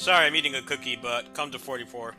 Sorry, I'm eating a cookie, but come to 44.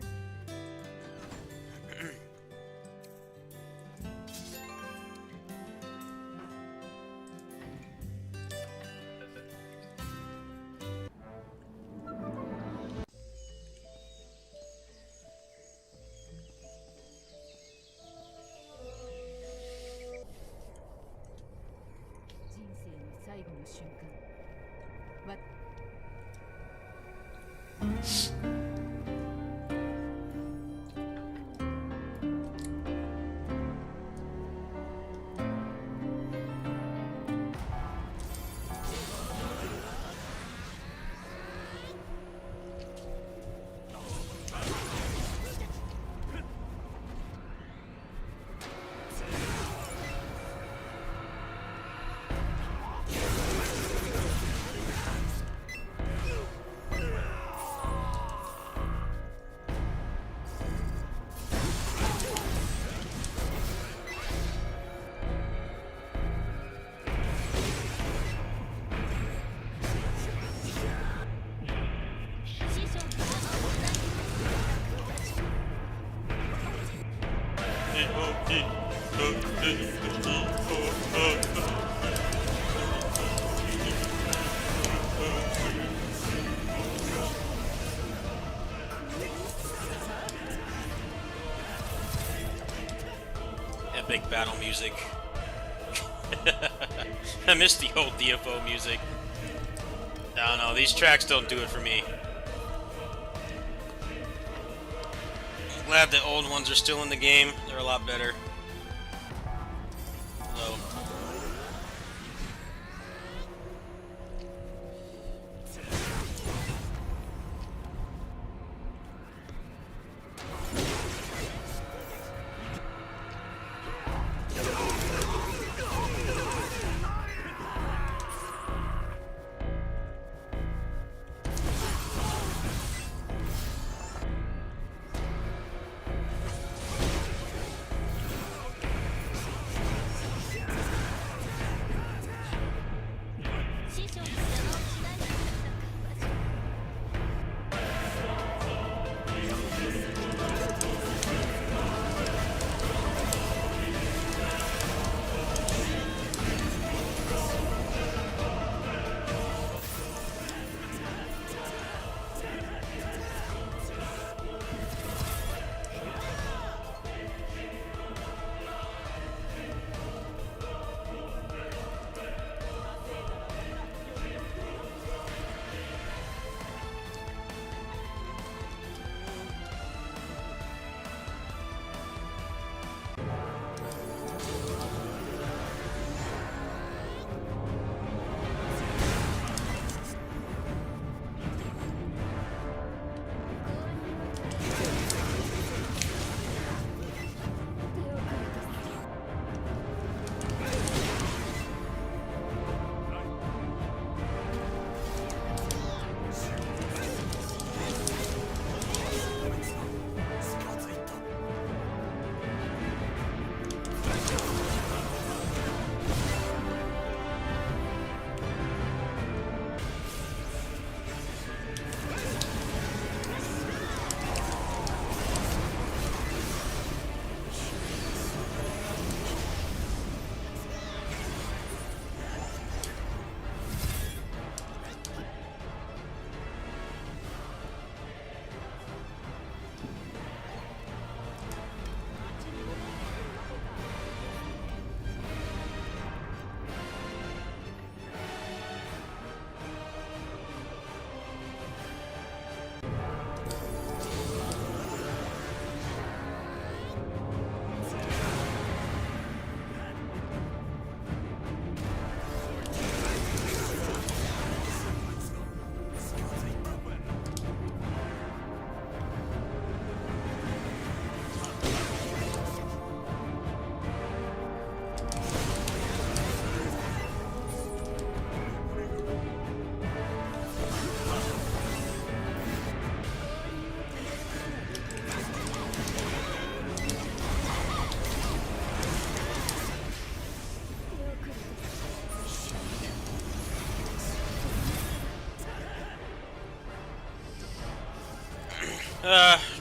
Epic battle music. I miss the old DFO music. I don't know, these tracks don't do it for me. I'm glad the old ones are still in the game. They're a lot better. So.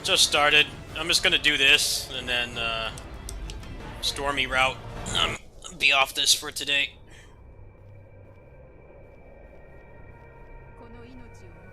Just started. I'm just gonna do this, and then, Stormy route. Be off this for today. この命を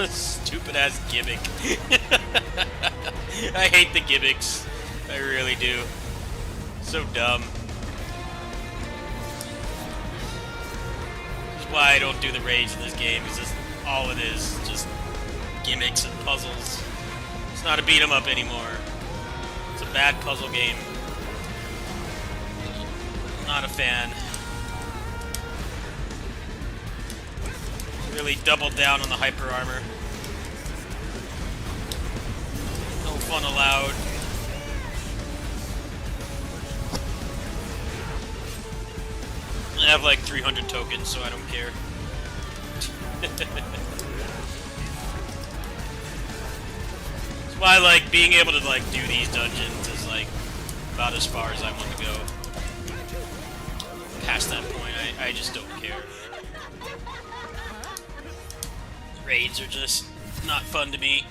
Stupid ass gimmick. I hate the gimmicks. I really do. So dumb. That's why I don't do the raids in this game, because that's all it is. Just gimmicks and puzzles. It's not a beat 'em up anymore. It's a bad puzzle game. Not a fan. Really doubled down on the hyper armor. No fun allowed. I have like 300 tokens, so I don't care. That's why I like being able to like do these dungeons is like about as far as I want to go. Past that point, I just don't care. Raids are just not fun to me.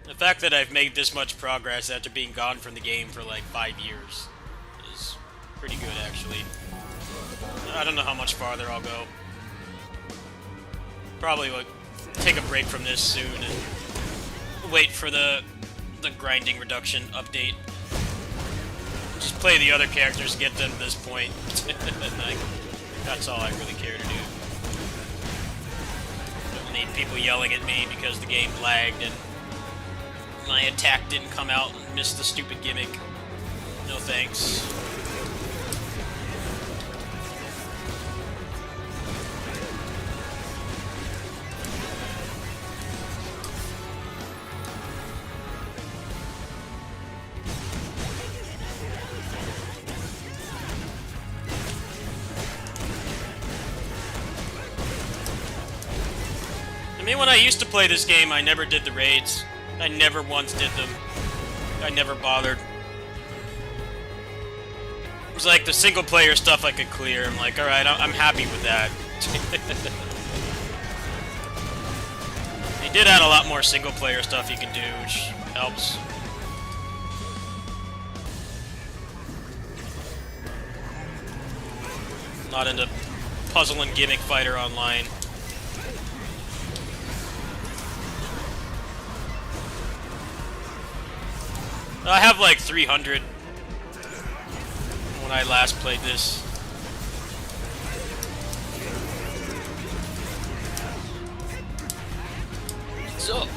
The fact that I've made this much progress after being gone from the game for like 5 years is pretty good, actually. I don't know how much farther I'll go. Probably like take a break from this soon and wait for the grinding reduction update. Just play the other characters, get them to this point. Like, that's all I really care to do. Don't need people yelling at me because the game lagged and my attack didn't come out and missed the stupid gimmick. No thanks. I mean, when I used to play this game, I never did the raids. I never once did them. I never bothered. It was like the single player stuff I could clear. I'm like, alright, I'm happy with that. They did add a lot more single player stuff you can do, which helps. Not into puzzle and gimmick fighter online. I have like 300 when I last played this. So.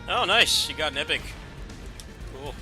Oh, nice. You got an epic. Cool.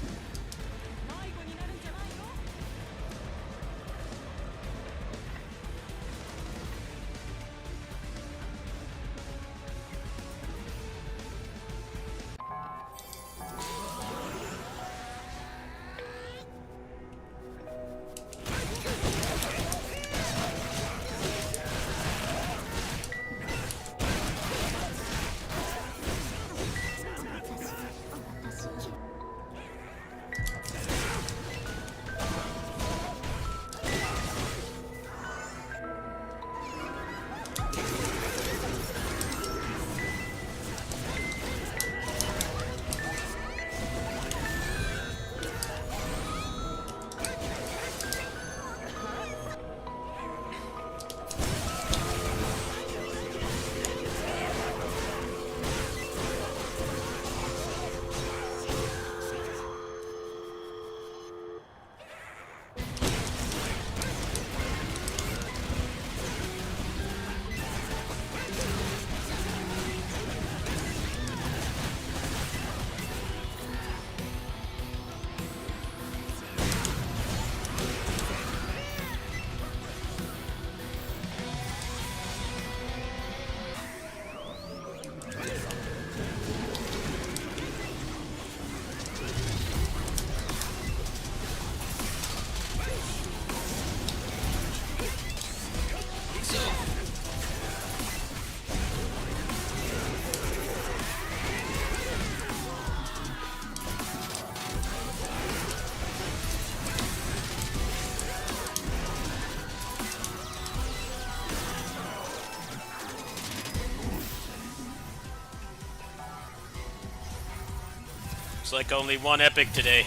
Looks like only one epic today.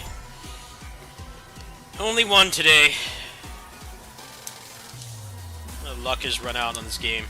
Only one today. The luck has run out on this game.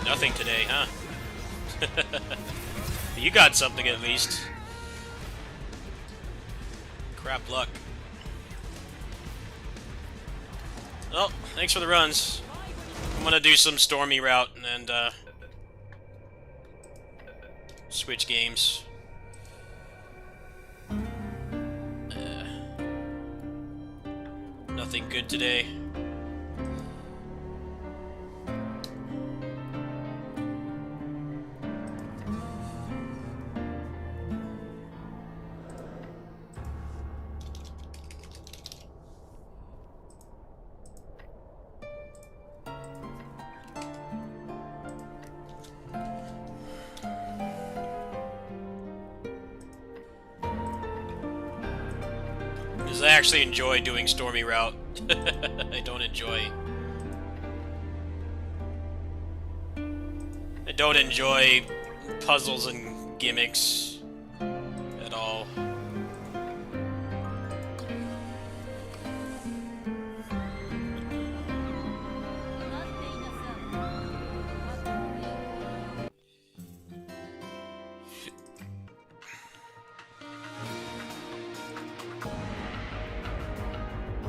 Nothing today, huh? You got something at least. Crap luck. Well, thanks for the runs. I'm gonna do some Stormy route and switch games. Nothing good today. Because I actually enjoy doing Stormy route. I don't enjoy puzzles and gimmicks at all.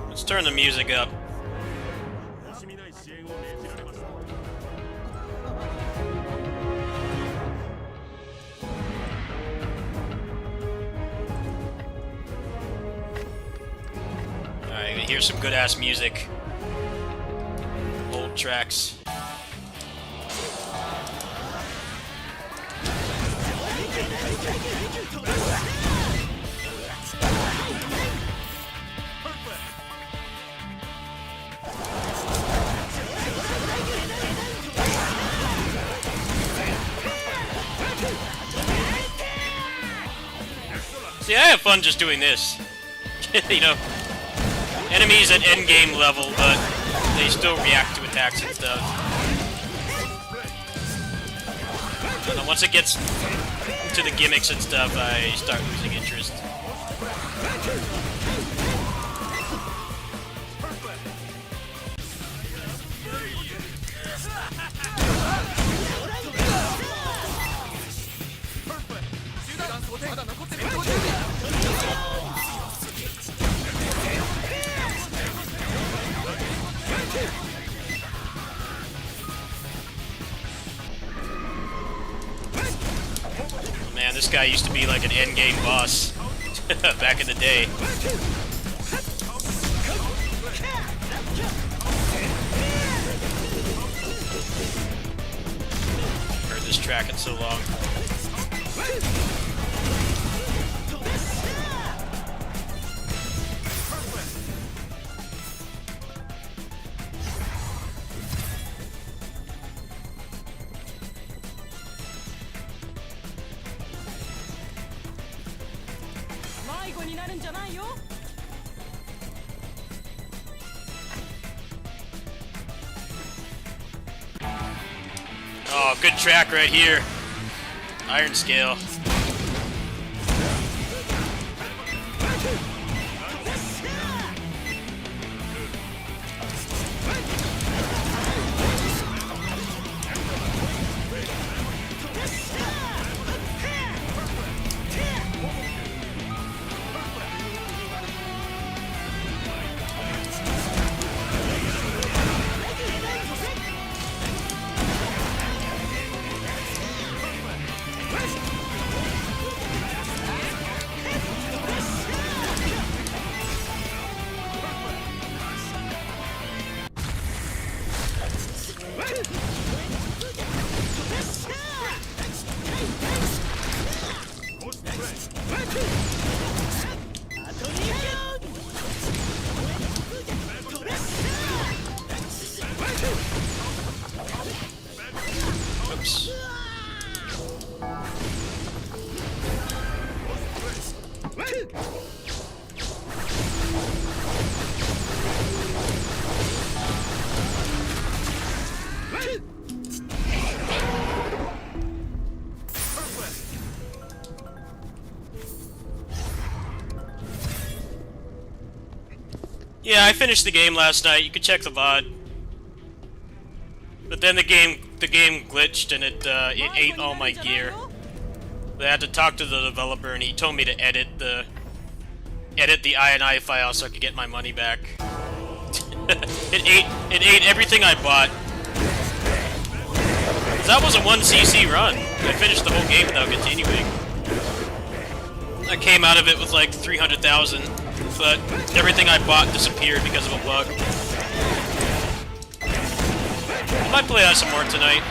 Let's turn the music up. Alright, gonna hear some good ass music. Old tracks. See, I have fun just doing this. You know, enemies at endgame level, but they still react to attacks and stuff. And then once it gets to the gimmicks and stuff, I start losing interest. Man, this guy used to be like an endgame boss back in the day. Heard this track in so long. Oh, good track right here. Iron Scale. Oops. Yeah, I finished the game last night. You can check the VOD. But then the game glitched and it ate all my gear. I had to talk to the developer and he told me to edit the edit the INI file so I could get my money back. It ate everything I bought. That was a 1cc run. I finished the whole game without continuing. I came out of it with like 300,000, but everything I bought disappeared because of a bug. I might play out some more tonight.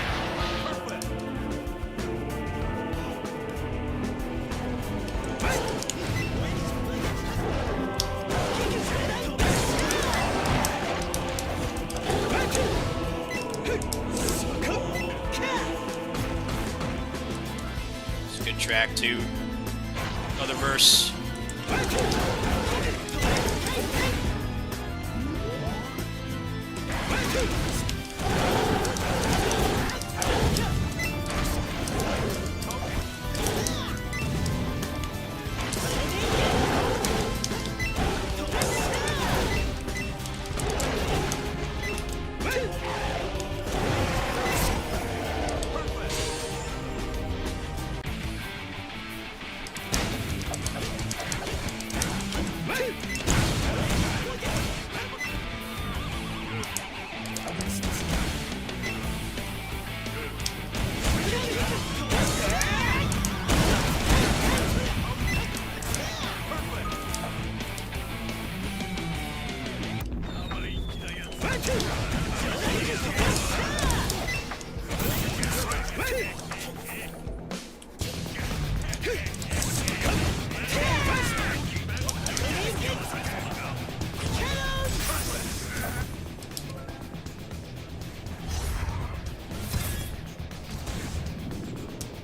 It's a good track too. Other verse.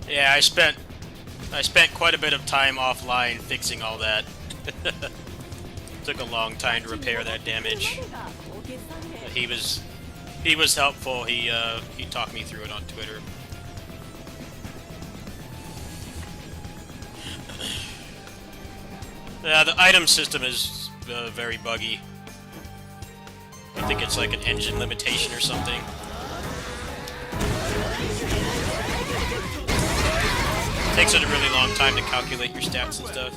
Yeah, I spent quite a bit of time offline fixing all that. Took a long time to repair that damage. But he was helpful. He talked me through it on Twitter. Yeah, the item system is very buggy. I think it's like an engine limitation or something. It takes it a really long time to calculate your stats and stuff.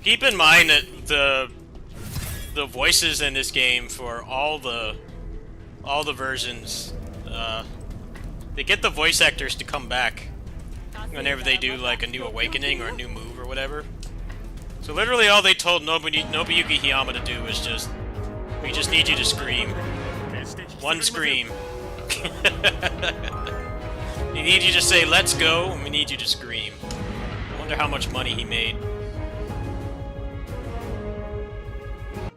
Keep in mind that the voices in this game for all the versions, they get the voice actors to come back whenever they do like a new awakening or a new move or whatever. So literally all they told Nobuyuki Hiyama to do was just, we just need you to scream. One scream. We need you to say, let's go, and we need you to scream. I wonder how much money he made.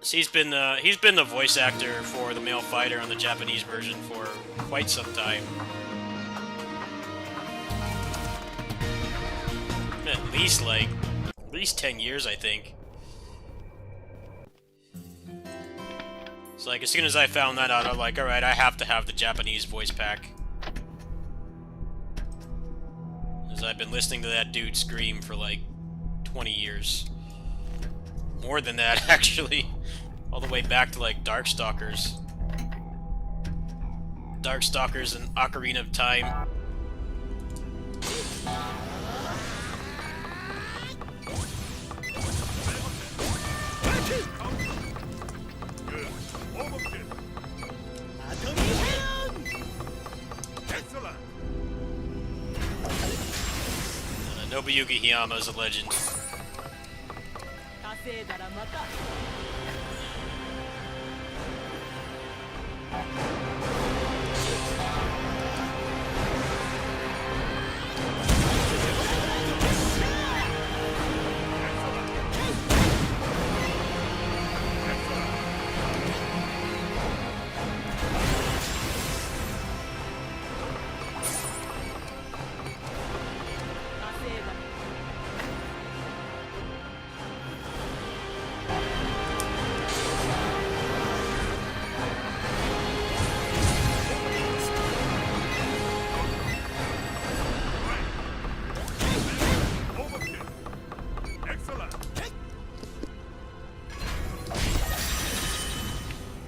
So he's been the voice actor for the male fighter on the Japanese version for quite some time. At least 10 years, I think. So like as soon as I found that out, I'm like, alright, I have to have the Japanese voice pack. Because I've been listening to that dude scream for like 20 years. More than that, actually. All the way back to, like, Darkstalkers. Darkstalkers and Ocarina of Time. Nobuyuki Hiyama is a legend. 稼いだらまた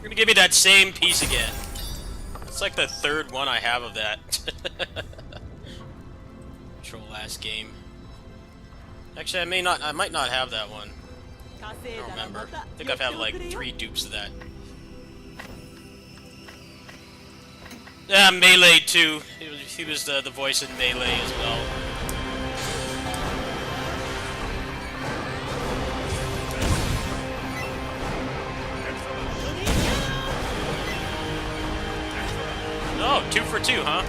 You're gonna give me that same piece again. It's like the third one I have of that. Troll last game. Actually, I might not have that one. I don't remember. I think I've had like 3 dupes of that. Yeah, Melee too. He was the voice in Melee as well. Oh, 2 for 2, huh?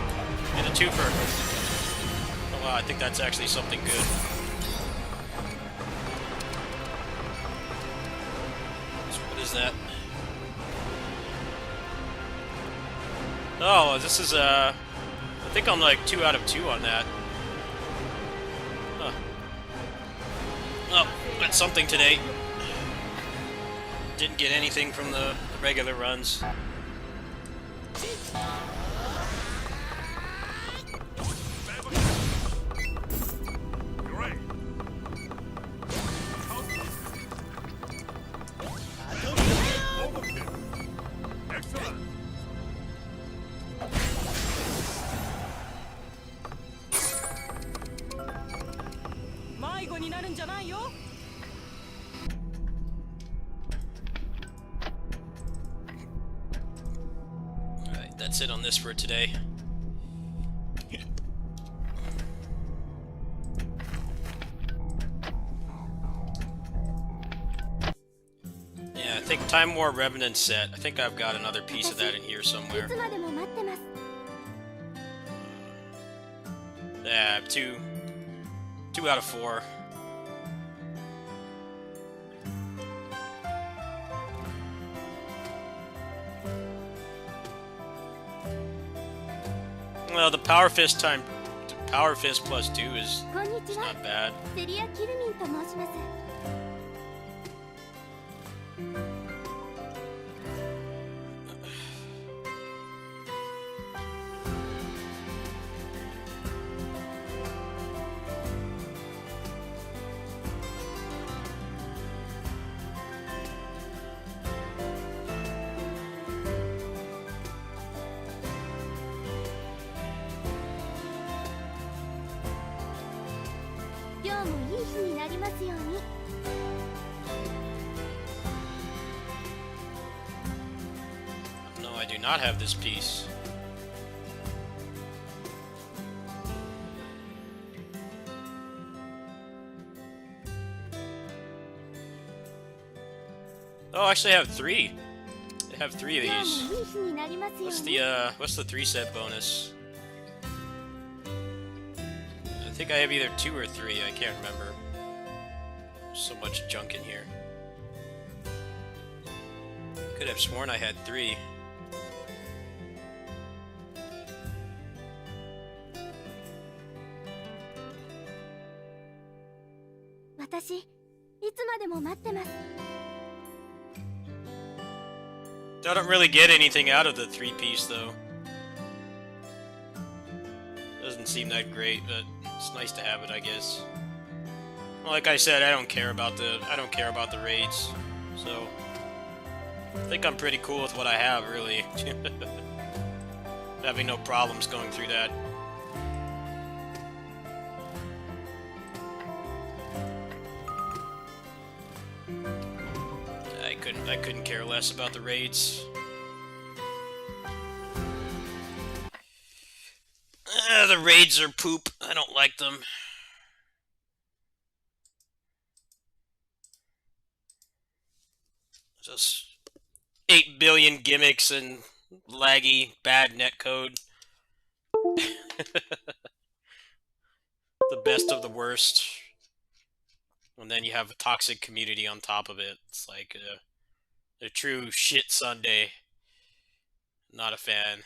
And a 2 for. Oh wow, I think that's actually something good. So what is that? Oh, this is I think I'm like 2 out of 2 on that. Huh. Oh, that's something today. Didn't get anything from the regular runs. Alright, that's it on this for today. Yeah, I think Time War Revenant set. I think I've got another piece of that in here somewhere. Yeah, 2 out of 4. Well, the Power Fist plus 2 is not bad. No, I do not have this piece. Oh, actually I have 3. I have 3 of these. What's the 3 set bonus? I think I have either 2 or 3, I can't remember. So much junk in here. Could have sworn I had 3. I don't really get anything out of the 3-piece though. Doesn't seem that great, but it's nice to have it, I guess. like I said, I don't care about the raids, so I think I'm pretty cool with what I have, really. Having no problems going through that. I couldn't care less about the raids. The raids are poop. I don't like them. Just 8 billion gimmicks and laggy, bad netcode. The best of the worst. And then you have a toxic community on top of it. It's like a true shit Sunday. Not a fan.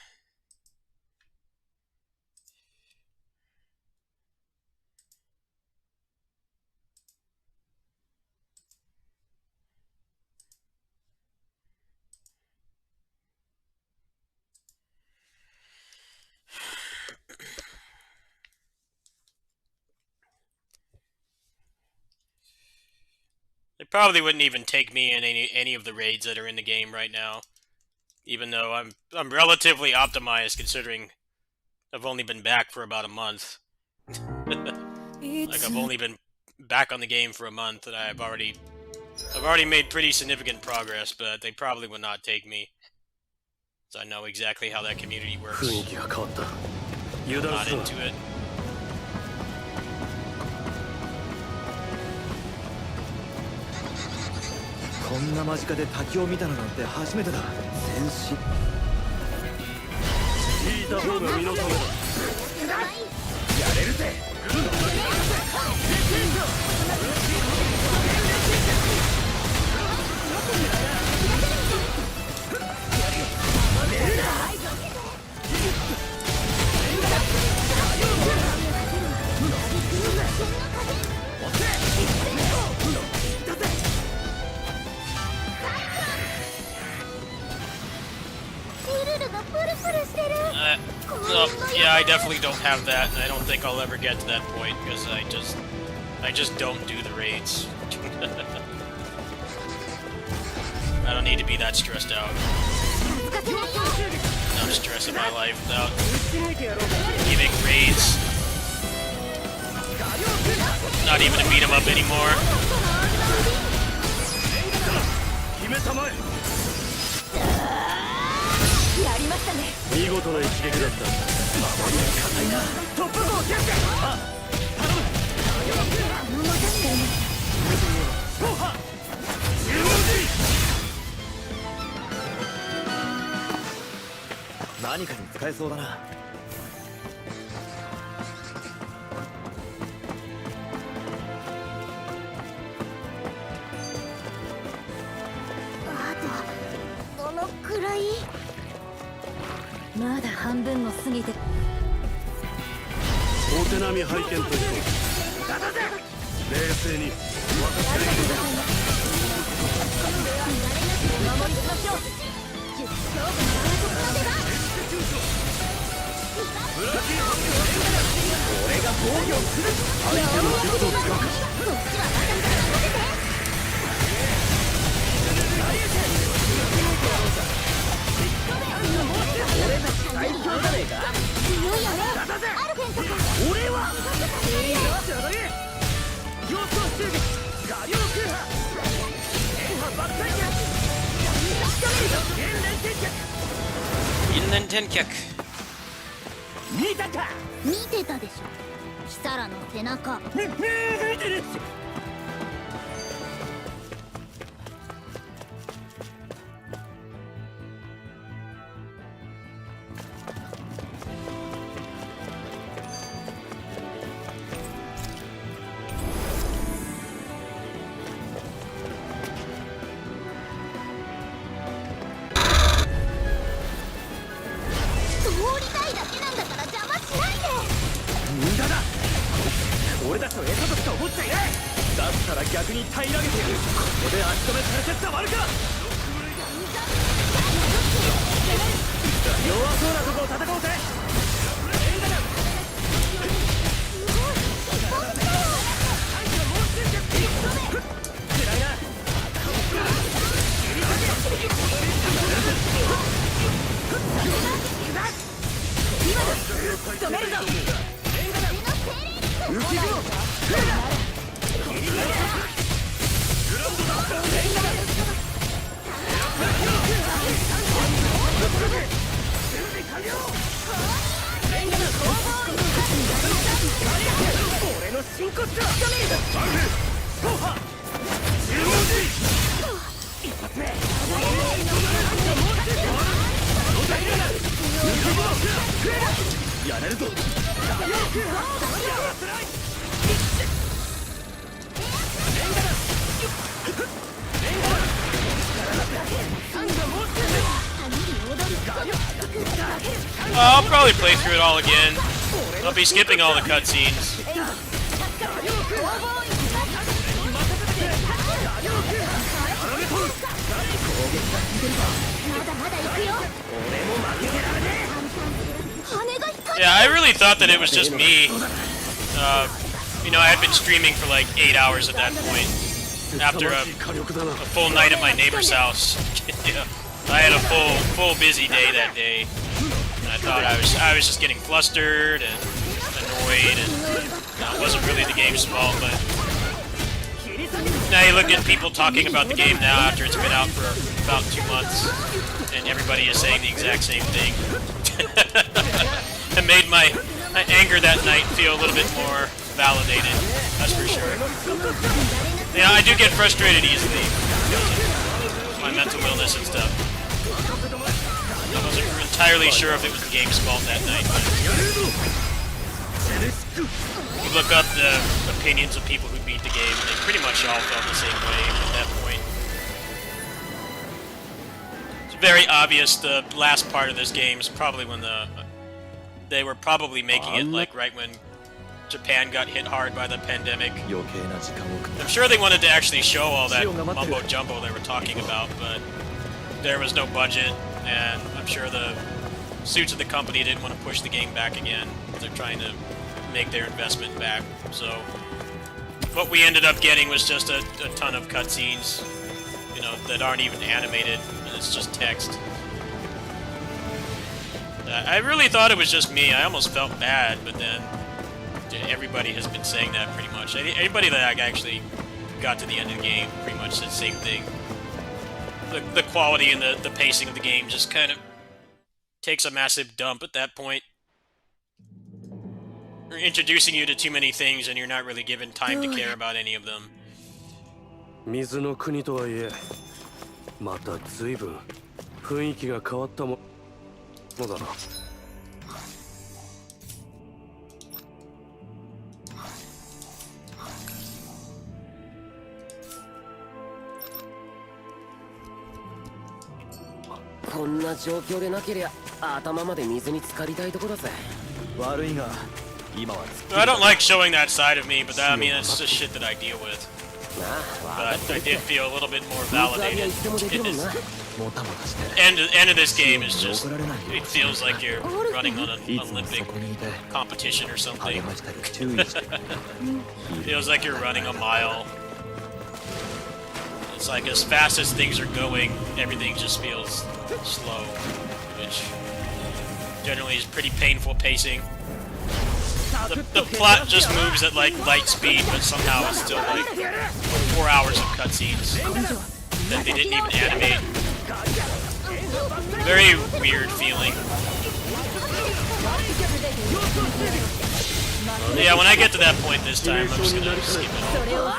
They probably wouldn't even take me in any of the raids that are in the game right now. Even though I'm relatively optimized considering I've only been back for about a month. Like I've only been back on the game for a month and I've already made pretty significant progress, but they probably would not take me. So I know exactly how that community works. I'm not into it. こんな間近で滝を見たのなんて初めてだ。戦士聞いた方が身のためだ。やれるぜ。Well, yeah, I definitely don't have that, and I don't think I'll ever get to that point because I just don't do the raids. I don't need to be that stressed out. Enough stress in my life without giving raids. Not even to beat them up anymore. やりましたね。見事な一撃だった。守りが硬いな。トップ号キャッチャー。あ、頼む。もう助かりました。そうは。十文字。何かに使えそうだな。あとどのくらい？まだ半分も過ぎて。お手並み拝見といこう。冷静に。私がいる。守りましょう。勝負のまでは。俺が防御する。相手の術を使うか。こっちはまだ任せて。俺たち最強じゃねえか。強いよね。アルフェント君。俺は。ちょうどいい。競争襲撃。ガリオクーハ。円波爆弾脚。銀連天脚。見たか。見てたでしょ。キサラの背中。見てるっす。俺たちの餌としか思っちゃいない。だったら逆に平らげてやる。ここで足止めされてたまるか。弱そうなとこを戦おうぜ。すごい。真骨だバルフ走破十文字一発目やれるぞI'll probably play through it all again. I'll be skipping all the cutscenes. Yeah, I really thought that it was just me. You know, I had been streaming for like 8 hours at that point. After a full night at my neighbor's house. Yeah, I had a full busy day that day. And I thought I was just getting flustered and annoyed, and it wasn't really the game's fault. But now you look at people talking about the game now after it's been out for about 2 months, and everybody is saying the exact same thing. It made my anger that night feel a little bit more validated. That's for sure. Yeah, I do get frustrated easily. My mental illness and stuff. I wasn't entirely sure if it was the game's fault that night, but you look up the opinions of people who beat the game, and they pretty much all felt the same way at that point. It's very obvious the last part of this game is probably when they were probably making it like right when Japan got hit hard by the pandemic. I'm sure they wanted to actually show all that mumbo jumbo they were talking about, but there was no budget, and I'm sure the suits of the company didn't want to push the game back again. They're trying to make their investment back. So what we ended up getting was just a ton of cutscenes, you know, that aren't even animated, and it's just text. I really thought it was just me. I almost felt bad, but then everybody has been saying that pretty much. Anybody that actually got to the end of the game pretty much said the same thing. The quality and the pacing of the game just kind of takes a massive dump at that point. You're introducing you to too many things and you're not really given time to care about any of them. 水の国とはいえ、また随分雰囲気が変わったものだな。こんな状況でなけりゃ頭まで水に浸かりたいとこだぜ。悪いが今は。I don't like showing that side of me, but I mean that's just shit that I deal with. But I did feel a little bit more validated. End of this game is just, it feels like you're running on an Olympic competition or something. Feels like you're running a mile. It's like as fast as things are going, everything just feels slow, which generally is pretty painful pacing. The plot just moves at like light speed, but somehow it's still like 4 hours of cutscenes that they didn't even animate. Very weird feeling. Yeah, when I get to that point this time, I'm just gonna skip it all.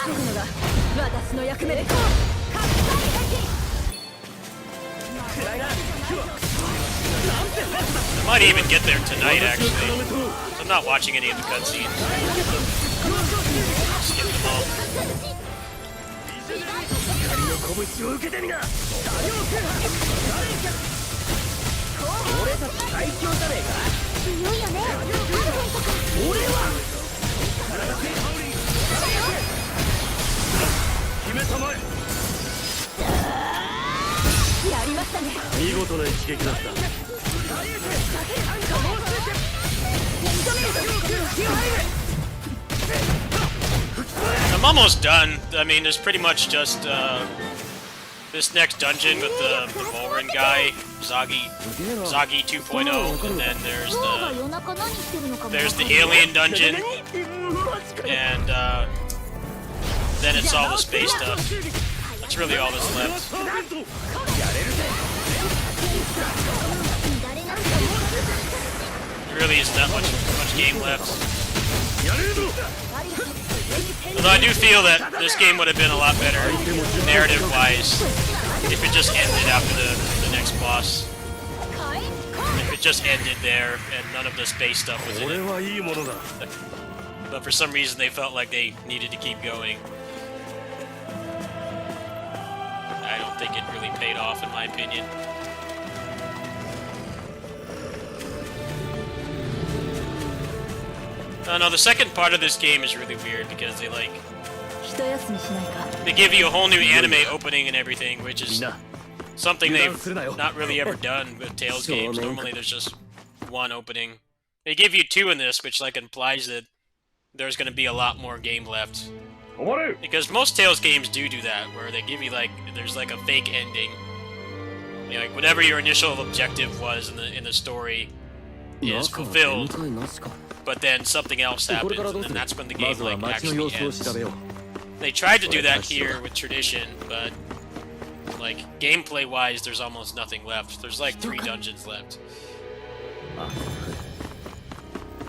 I might even get there tonight, actually. I'm not watching any of the cutscenes. Skip them all. I'm almost done. I mean, there's pretty much just this next dungeon with the Volrin guy, Zagi 2.0, and then there's the alien dungeon, and then it's all the space stuff. That's really all that's left. There really isn't that much game left. やれるぞ Although I do feel that this game would have been a lot better narrative-wise if it just ended after the next boss. If it just ended there and none of the space stuff was in 俺 it. はいいものだ But for some reason they felt like they needed to keep going. I don't think it really paid off in my opinion. No, the second part of this game is really weird because they 一休みしないか they give you a whole new anime opening and everything, which みん is な something 油 they've 断するなよ not really ever done with Tales games. Sure, man. Normally there's just one opening. They give you two in this, which implies that there's going to be a lot more game left. 止まれ Because most Tales games do that, where they give you there's a fake ending. You know, whatever your initial objective was in the story is fulfilled, but then something else happens, and then that's when the ま game ずは街の様 actually 子を調 ends. べよう They tried to do that here with Tradition, but gameplay-wise, there's almost nothing left. There's 3 dungeons left.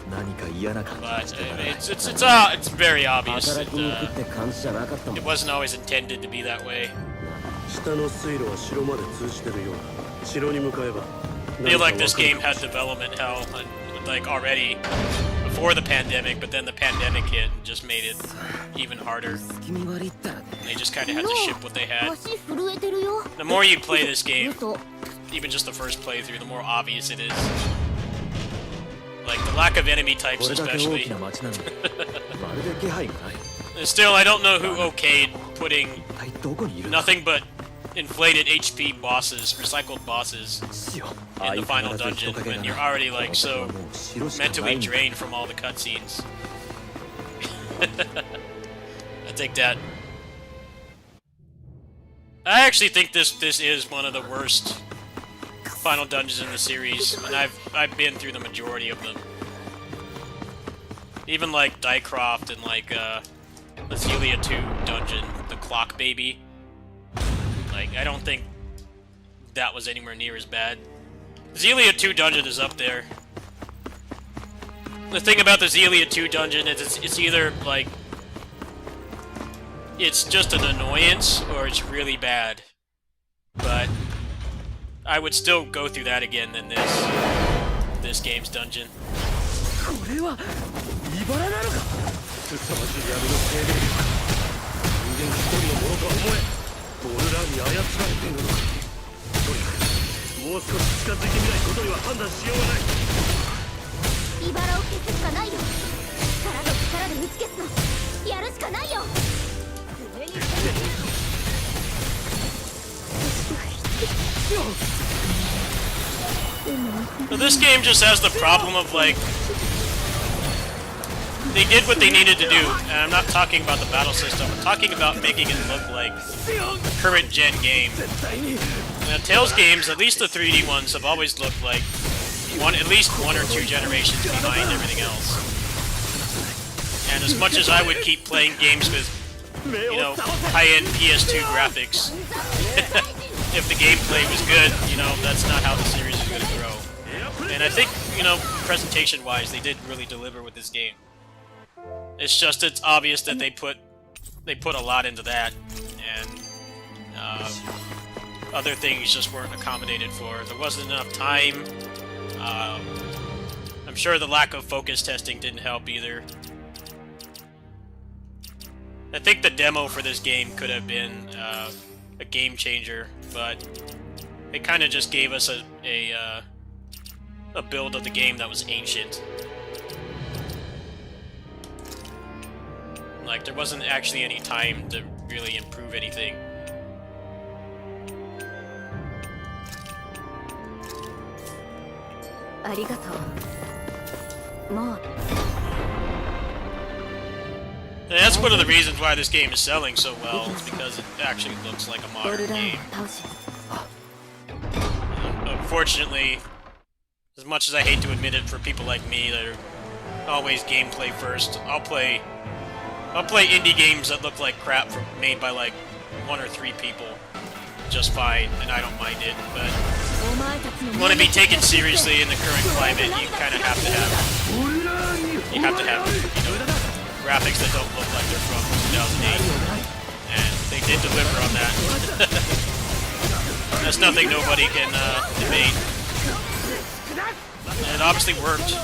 何か嫌な感じが But してた I ら mean, it's very obvious 働 that きに行くって感じじゃなかったもん it wasn't always intended to be that way. 下の水路は城まで通じてるようだ城に向かえば I feel like this game had development hell, already before the pandemic, but then the pandemic hit and just made it even harder. 気味悪いったら They just kind of had to ship what they had. 足震えてるよ The more you play this game, 嘘 even just the first playthrough, the more obvious it is. The lack of enemy types これだけ大 especially. きな街なのにまるで気配がない And still, I don't know who okayed putting 一体どこにいるんだ nothing but inflated HP bosses, recycled bosses, 死よ in the final dungeon when you're already so もう城しかない mentally んだ drained from all the cutscenes. I think that. I actually think this is one of the worst final dungeons in the series, and I've been through the majority of them. Even Dicroft and the Zelia 2 dungeon, the Clock Baby. I don't think that was anywhere near as bad. Zelia 2 dungeon is up there. The thing about the Zelia 2 dungeon is it's either it's just an annoyance or it's really bad. But I would still go through that again than this game's dungeon. これは茨なのか凄まじい闇の生命力人間一人のものとは思えボルラーに操られているのかとにかくもう少し近づいてみないことには判断しようがない茨を消すしかないよ力と力で打ち消すのやるしかないよ上に攻め So this game just has the problem of they did what they needed to do, and I'm not talking about the battle system, I'm talking about making it look like a current gen game. Now, Tales games, at least the 3D ones, have always looked like at least 1 or 2 generations behind everything else. And as much as I would keep playing games with, high-end PS2 graphics, if the gameplay was good, that's not how the series is going to grow. And I think, presentation-wise, they did really deliver with this game. It's just it's obvious that they put a lot into that, and other things just weren't accommodated for. There wasn't enough time. I'm sure the lack of focus testing didn't help either. I think the demo for this game could have been a game changer, but it kind of just gave us a build of the game that was ancient. There wasn't actually any time to really improve anything. And that's one of the reasons why this game is selling so well, is because it actually looks like a ボ modern ルラー game. を倒し Unfortunately, as much as I hate to admit it for people like me that are always gameplay first, I'll play indie games that look like crap made by 1 or 3 people just fine, and I don't mind it, but お前たちの if you want to be taken seriously in the current climate, you kind of have to have, graphics that don't look like they're from 2008. And they did deliver on that. That's nothing nobody can debate. And it obviously worked.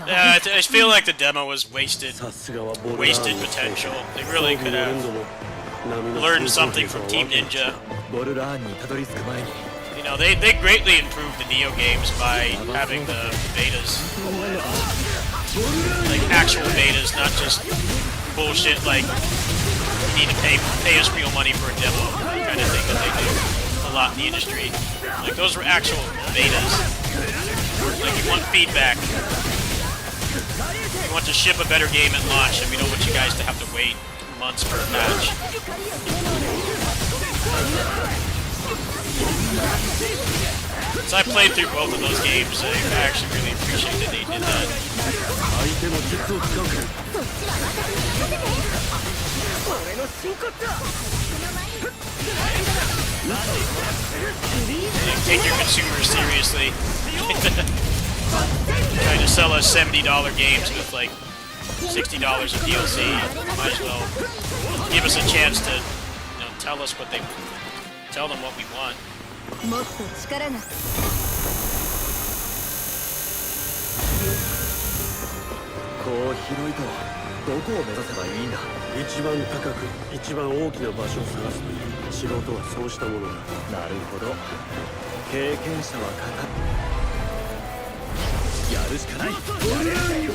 Yeah, I feel like the demo was wasted potential. They really could have learned something from Team Ninja. You know, they greatly improved the Neo games by having the betas. Like actual betas, not just bullshit like you need to pay us real money for a demo kind of thing that they do a lot in the industry. Like those were actual betas. Like you want feedback. You want to ship a better game at launch, and we don't want you guys to have to wait months for a patch. So I played through both of those games, so I actually really appreciate that they did that. Take your consumers seriously. Trying to sell us $70 games with like $60 of DLC. Might as well give us a chance to, you know, tell them what we want. こう広いとどこを目指せばいいんだ。一番高く一番大きな場所を探すという仕事はそうしたものだ。なるほど。経験者は語る。やるしかない。やれるよ。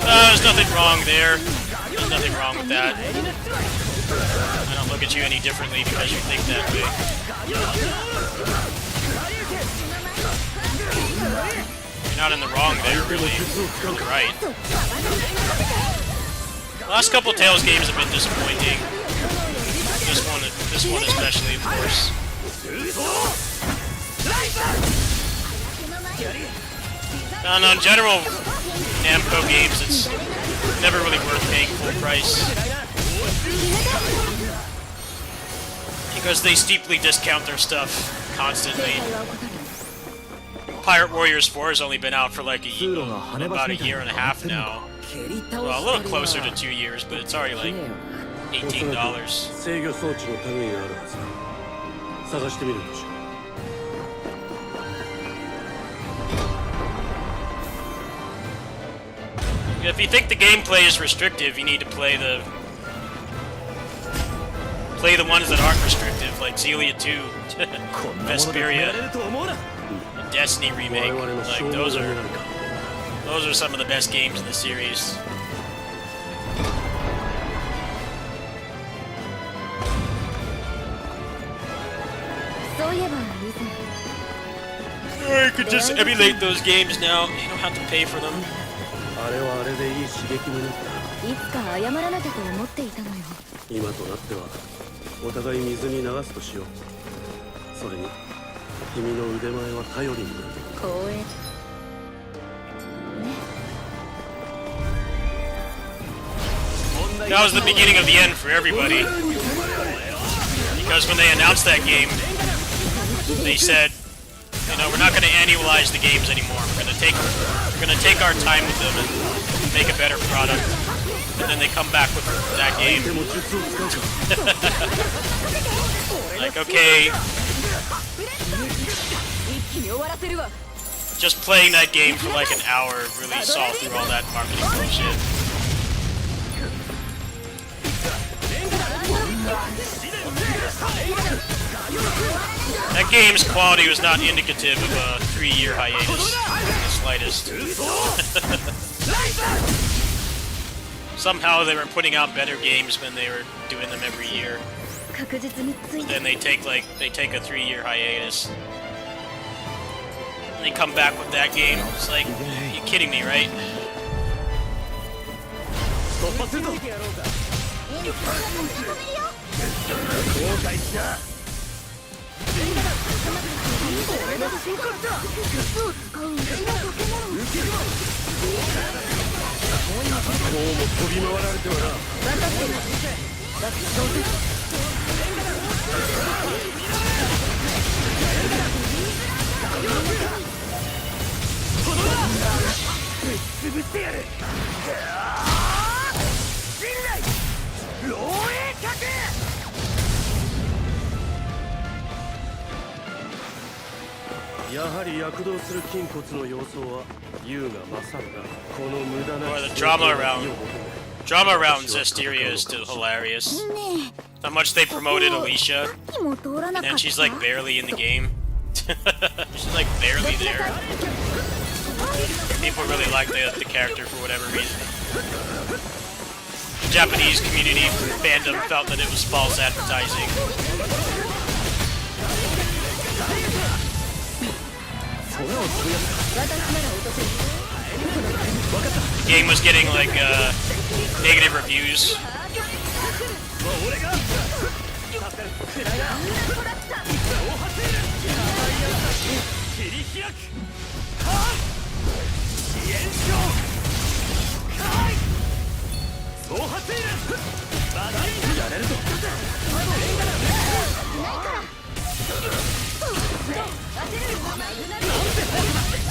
There's nothing wrong there. There's nothing wrong with that. I don't look at you any differently because you think that way. You're not in the wrong there, really. You're right. The last couple Tales games have been disappointing. This one especially, of course. No, in general, Namco games, it's never really worth paying full price. Because they steeply discount their stuff constantly. Pirate Warriors 4 has only been out for like about a year and a half now. Well, a little closer to 2 years, but it's already like $18. 制御装置の類があるはずだ。探してみるんでしょう。 If you think the gameplay is restrictive, you need to play the ones that aren't restrictive, like Xillia 2, Vesperia, and Destiny remake. Like those are some of the best games in the series. Or you could just emulate those games now. You don't have to pay for them. あれはあれでいい刺激になった。いつか謝らなきゃと思っていたのよ。今となってはお互い水に流すとしよう。それに君の腕前は頼りになる。光栄。 That was the beginning of the end for everybody. Because when they announced that game, they said, you know, we're not going to annualize the games anymore. We're going to take our time with them and make a better product. And then they come back with that game. Like, okay, 終わらせるわ。 Just playing that game for like an hour really saw through all that marketing bullshit. That game's quality was not indicative of a 3-year hiatus in the slightest. Somehow they were putting out better games when they were doing them every year. 確実について Then they take a 3-year hiatus. And they come back with that game. It's like, you kidding me, right? 突破するぞ。後悔しな。俺の進化だ。靴を使うんだ。受けるわ。こうも飛び回られてはな。分かってる。だって上手。 潰してやる。信頼漏洩客。やはり躍動する筋骨の様相は優が勝るな。この無駄な Or the drama around Zestiria is still hilarious. ね How much they promoted Alicia, え。にも通らな and か then った。 she's like barely in the game. She's like barely there. People really like the character for whatever reason. The Japanese community fandom felt that it was false advertising. The game was getting like negative reviews.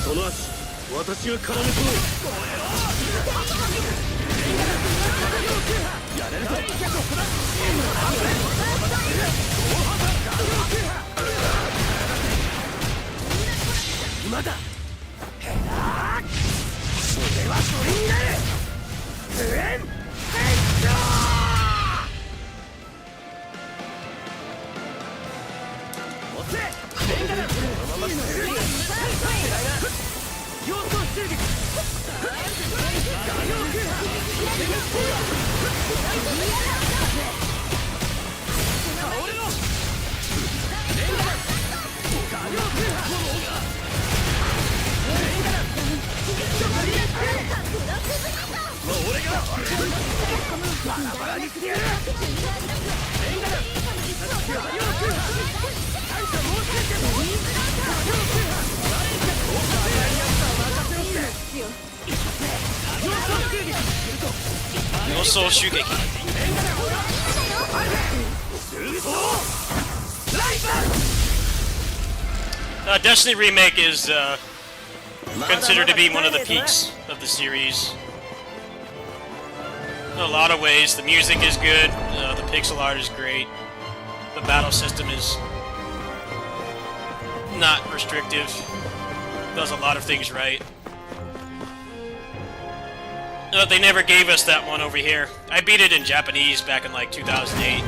その足、私が絡めそう。やれるぞ。今だ。俺はそれになる。No soul shugeki. Destiny Remake is considered to be one of the peaks of the series. In a lot of ways, the music is good, the pixel art is great, the battle system is not restrictive, does a lot of things right. They never gave us that one over here. I beat it in Japanese back in like 2008.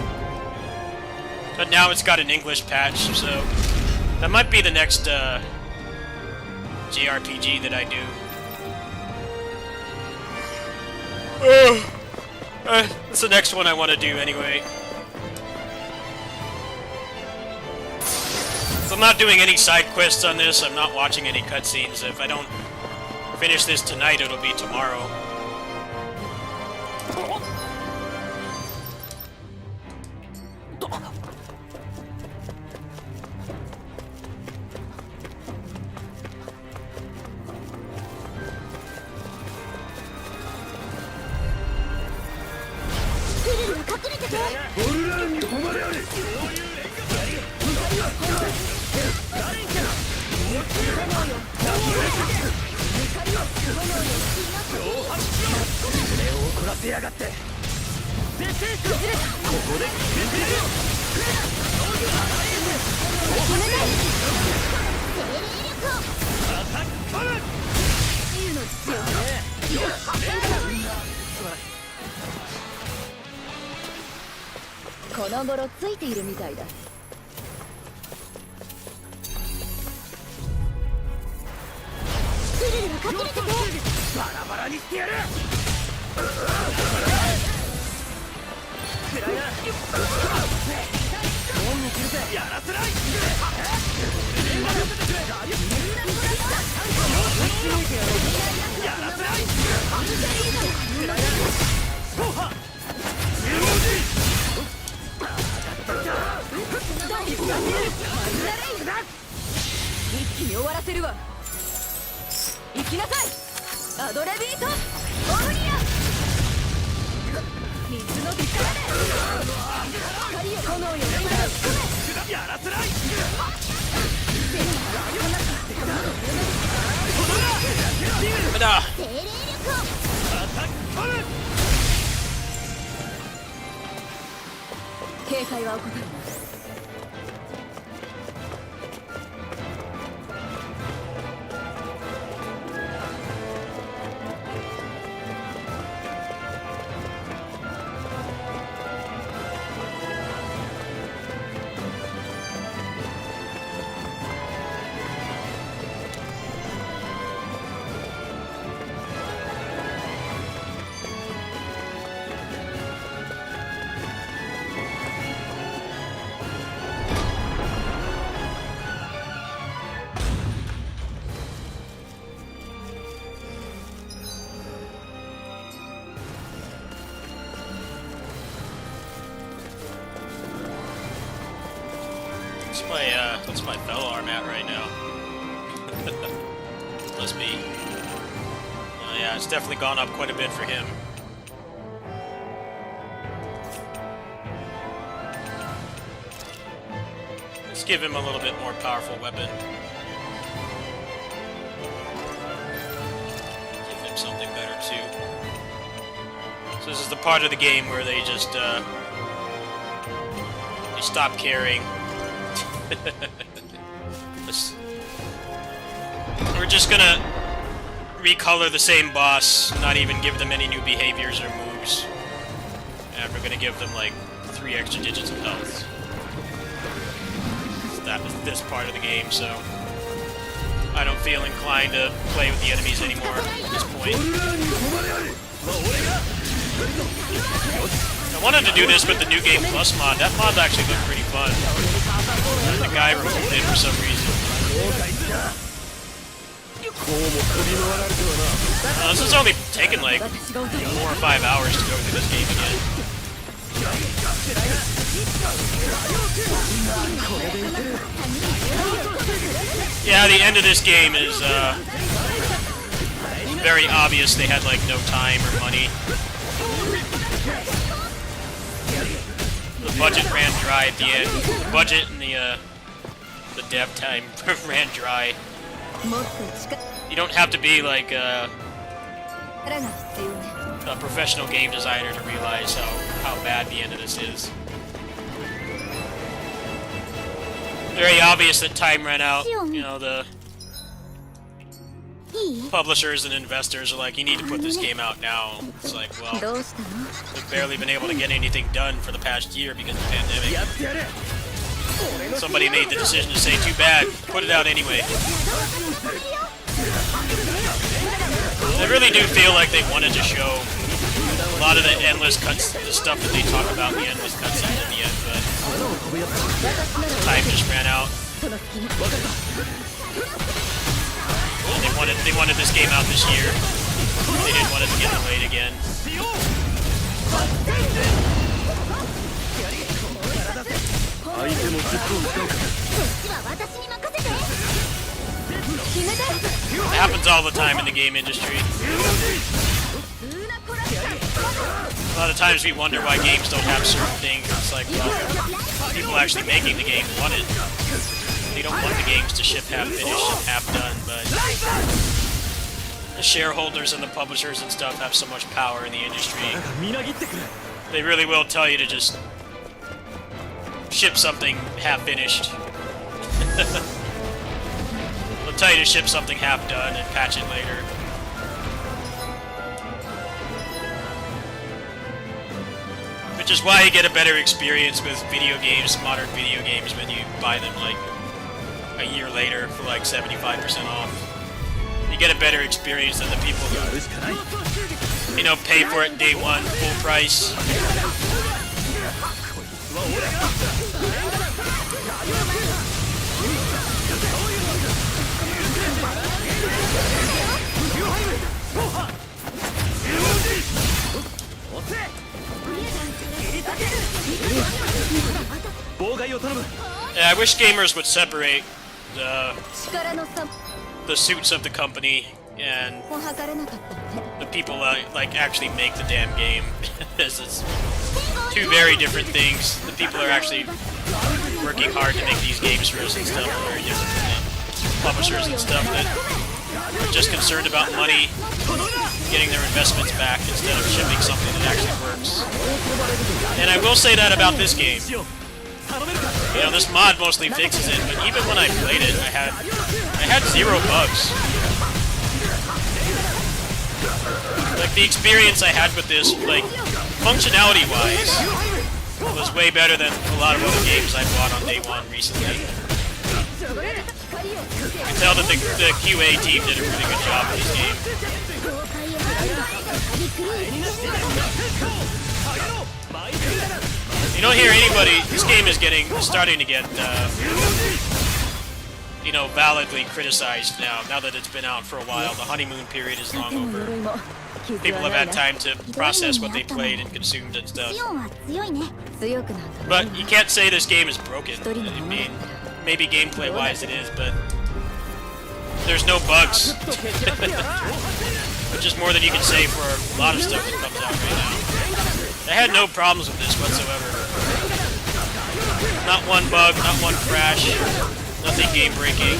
But now it's got an English patch, so that might be the next JRPG that I do. That's the next one I want to do anyway. So I'm not doing any side quests on this, I'm not watching any cutscenes. If I don't finish this tonight, it'll be tomorrow. 命よこの頃ついているみたいだ。スリルはかけるてて。バラバラにしてやる。やらせない。やらせない。一気に終わらせるわ。行きなさいアドレビートオムニア。水の力で光よ炎よやらせない。だ精霊力を警戒は怠るな。What's my fellow arm at right now? Must be. Oh yeah, it's definitely gone up quite a bit for him. Let's give him a little bit more powerful weapon. Give him something better too. So this is the part of the game where they just they stop caring. We're just gonna recolor the same boss, not even give them any new behaviors or moves. And we're gonna give them like 3 extra digits of health. That was this part of the game, so I don't feel inclined to play with the enemies anymore at this point. I wanted to do this with the New Game Plus mod. That mod actually looked pretty fun. The guy removed it for some reason. This has only taken like 4 or 5 hours to go through this game again. Yeah, the end of this game is very obvious. They had like no time or money. The budget ran dry at the end. The budget and the dev time ran dry. You don't have to be like a professional game designer to realize how bad the end of this is. Very obvious that time ran out. You know, the publishers and investors are like, you need to put this game out now. It's like, well, we've barely been able to get anything done for the past year because of the pandemic. Somebody made the decision to say, too bad, put it out anyway. I really do feel like they wanted to show a lot of the endless cuts, the stuff that they talk about in the endless cutscenes at the end, but time just ran out. They wanted this game out this year. They didn't want it to get delayed again. It happens all the time in the game industry. A lot of times we wonder why games don't have certain things. It's like, well, people actually making the game want it. They don't want the games to ship half finished and half done, but the shareholders and the publishers and stuff have so much power in the industry. They really will tell you to just ship something half finished. They'll tell you to ship something half done and patch it later. Which is why you get a better experience with video games, modern video games, when you buy them like a year later for like 75% off. You get a better experience than the people who, you know, pay for it day one, full price. Yeah, I wish gamers would separate the suits of the company and the people that like actually make the damn game. It's two very different things. The people are actually working hard to make these games for us and stuff are very different from the publishers and stuff that are just concerned about money, getting their investments back instead of shipping something that actually works. And I will say that about this game. You know, this mod mostly fixes it, but even when I played it, I had 0 bugs. Like, the experience I had with this, like, functionality-wise, was way better than a lot of other games I bought on day one recently. You can tell that the QA team did a really good job with this game. You don't hear anybody. This game is starting to get, you know, validly criticized now. Now that it's been out for a while, the honeymoon period is long over. People have had time to process what they played and consumed and stuff. But you can't say this game is broken. I mean, maybe gameplay-wise it is, but there's no bugs. Which is more than you can say for a lot of stuff that comes out right now. I had no problems with this whatsoever. Not one bug, not one crash, nothing game-breaking.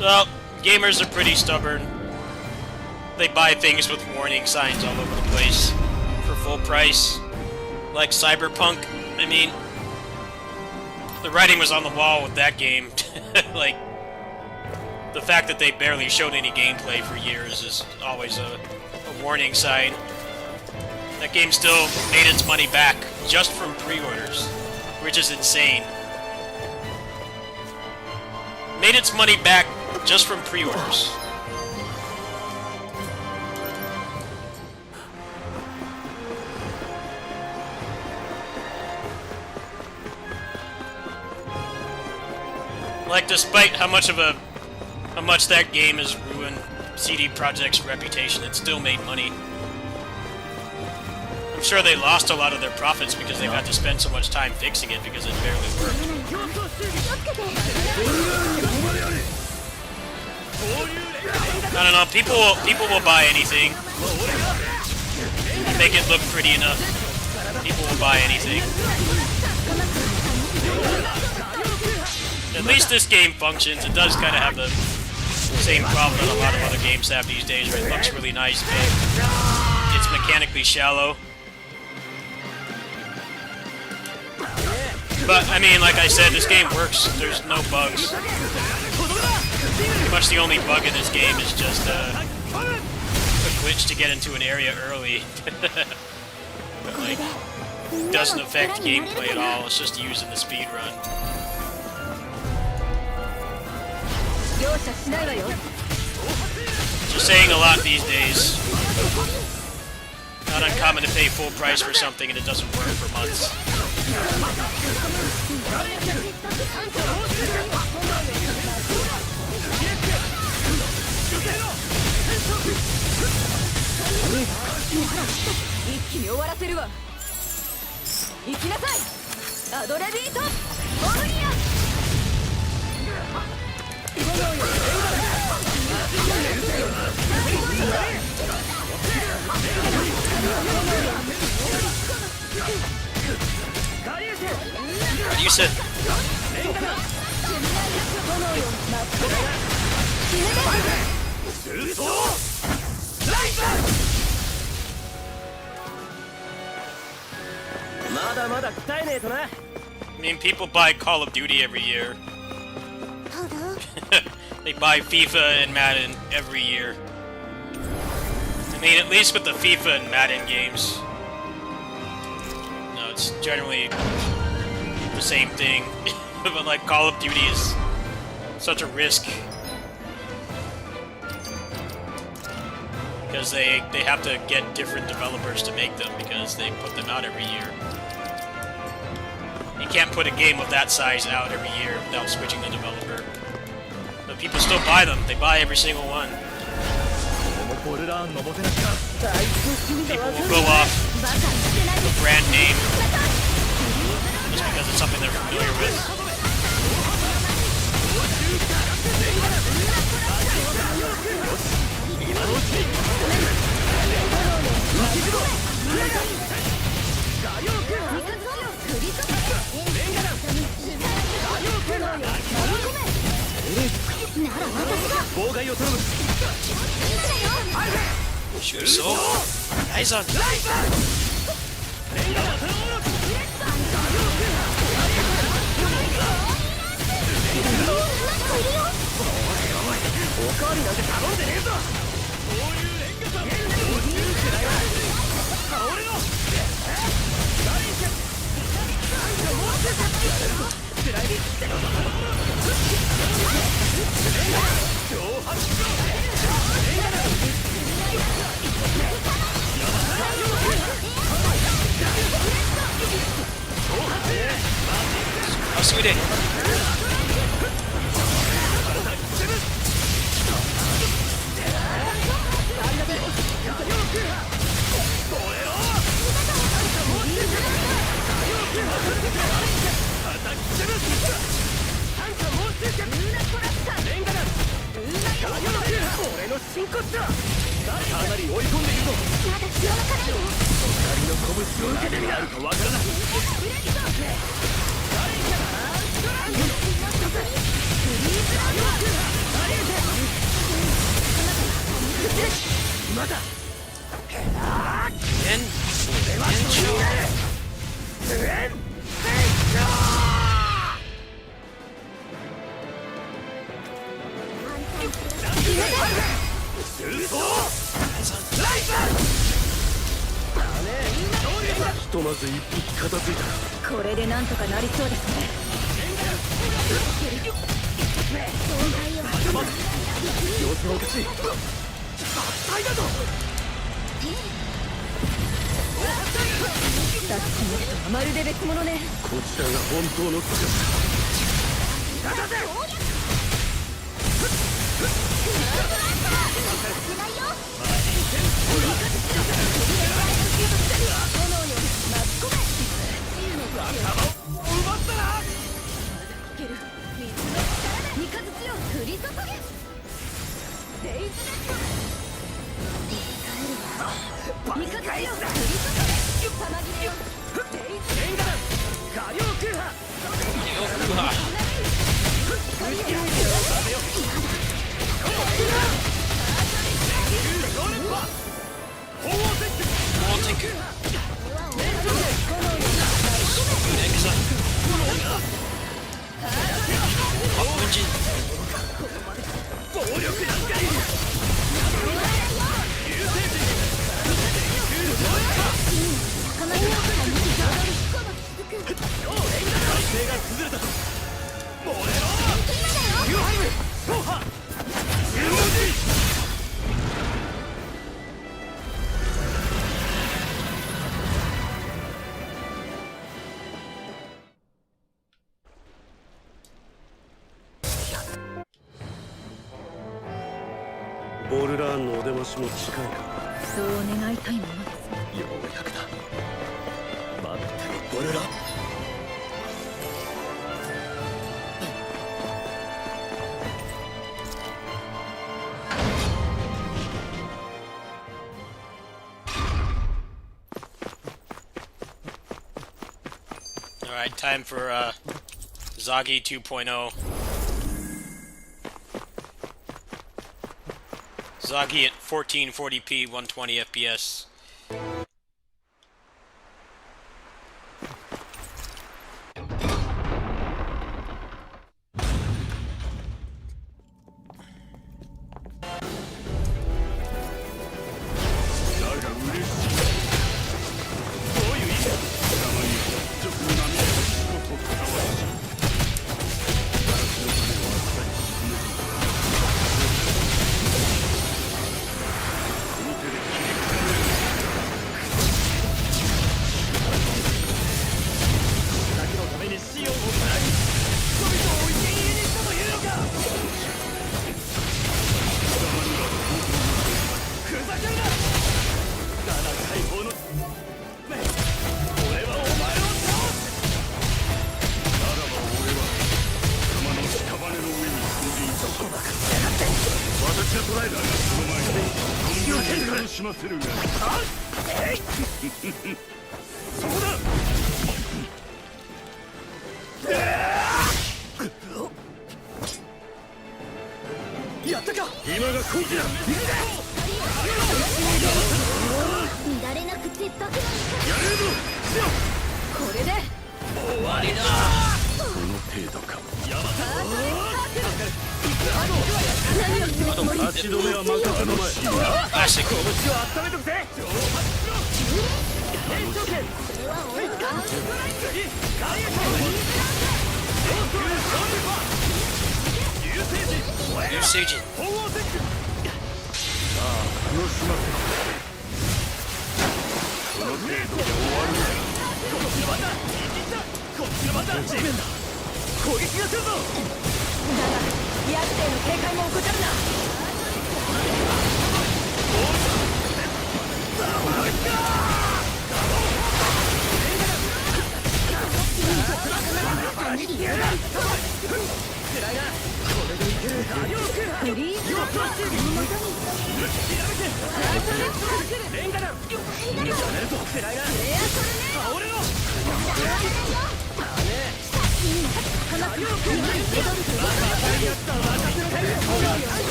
Well, gamers are pretty stubborn. They buy things with warning signs all over the place for full price. Like Cyberpunk, I mean, the writing was on the wall with that game. Like, the fact that they barely showed any gameplay for years is always a warning sign. That game still made its money back just from pre-orders, which is insane. Made its money back just from pre-orders. Like, despite how much that game has ruined CD Projekt's reputation. It still made money. I'm sure they lost a lot of their profits because they've had to spend so much time fixing it because it barely worked. I don't know. People will buy anything. Make it look pretty enough. People will buy anything. At least this game functions. It does kind of have the same problem that a lot of other games have these days, where it looks really nice, but it's mechanically shallow. But, I mean, like I said, this game works. There's no bugs. Pretty much the only bug in this game is just a glitch to get into an area early. But, like, doesn't affect gameplay at all. It's just used in the speed run. Just saying a lot these days. Not uncommon to pay full price for something and it doesn't work for months. You said. I mean, people buy Call of Duty every year. They buy FIFA and Madden every year. I mean, at least with the FIFA and Madden games. No, it's generally the same thing. But like, Call of Duty is such a risk. Because they have to get different developers to make them, because they put them out every year. You can't put a game of that size out every year without switching the developer. But people still buy them. They buy every single one. People will go off the brand name just because it's something they're familiar with. Sure, so eyes on. How sweet it.これでなんとかなりそうですね。様子がおかしい。さっきの人はまるで別物ね。こちらが本当の姿だ。ボルラーンのお出ましも近いか。そう願いたいものです。ようやくだ。待ってろボルラーン。Alright, time for Zagi 2.0. Zagi at 1440p, 120 FPS.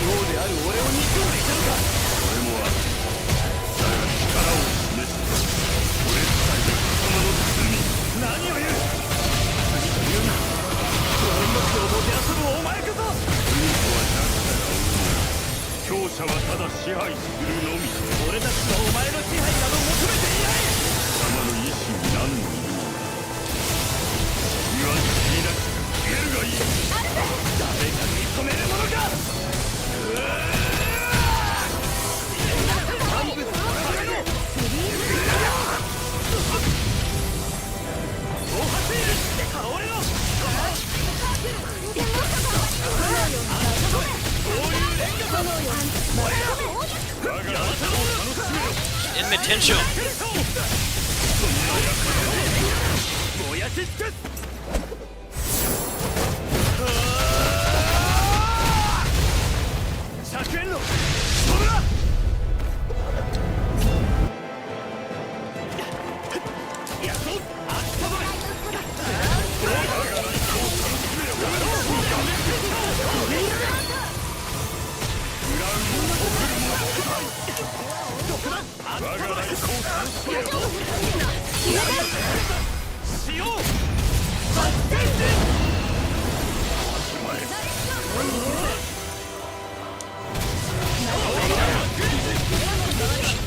王である俺を憎んでいたのか。俺もある。だが力を示す。俺さえが貴様の罪。何を言う。罪と言うな。この命をもてあそぶお前こそ。罪とは弱者が生む。強者はただ支配するのみ。俺たちはお前の支配など求めていない。貴様の意志に何の意味も。言わんしいなく消えるがいい。誰が認めるものか。Inmitential. 燃やし尽くす。100円のそれだ。やっとあったぞ。我が来航するしよう。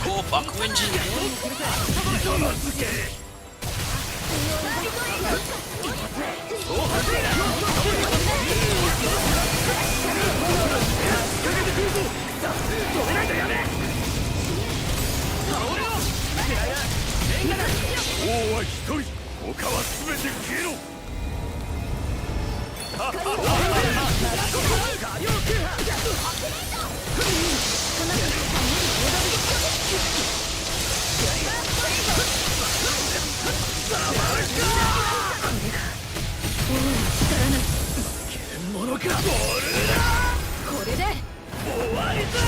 Cool buck engine. 王は一人、他は全て消えろ。獣か。これで終わりだ。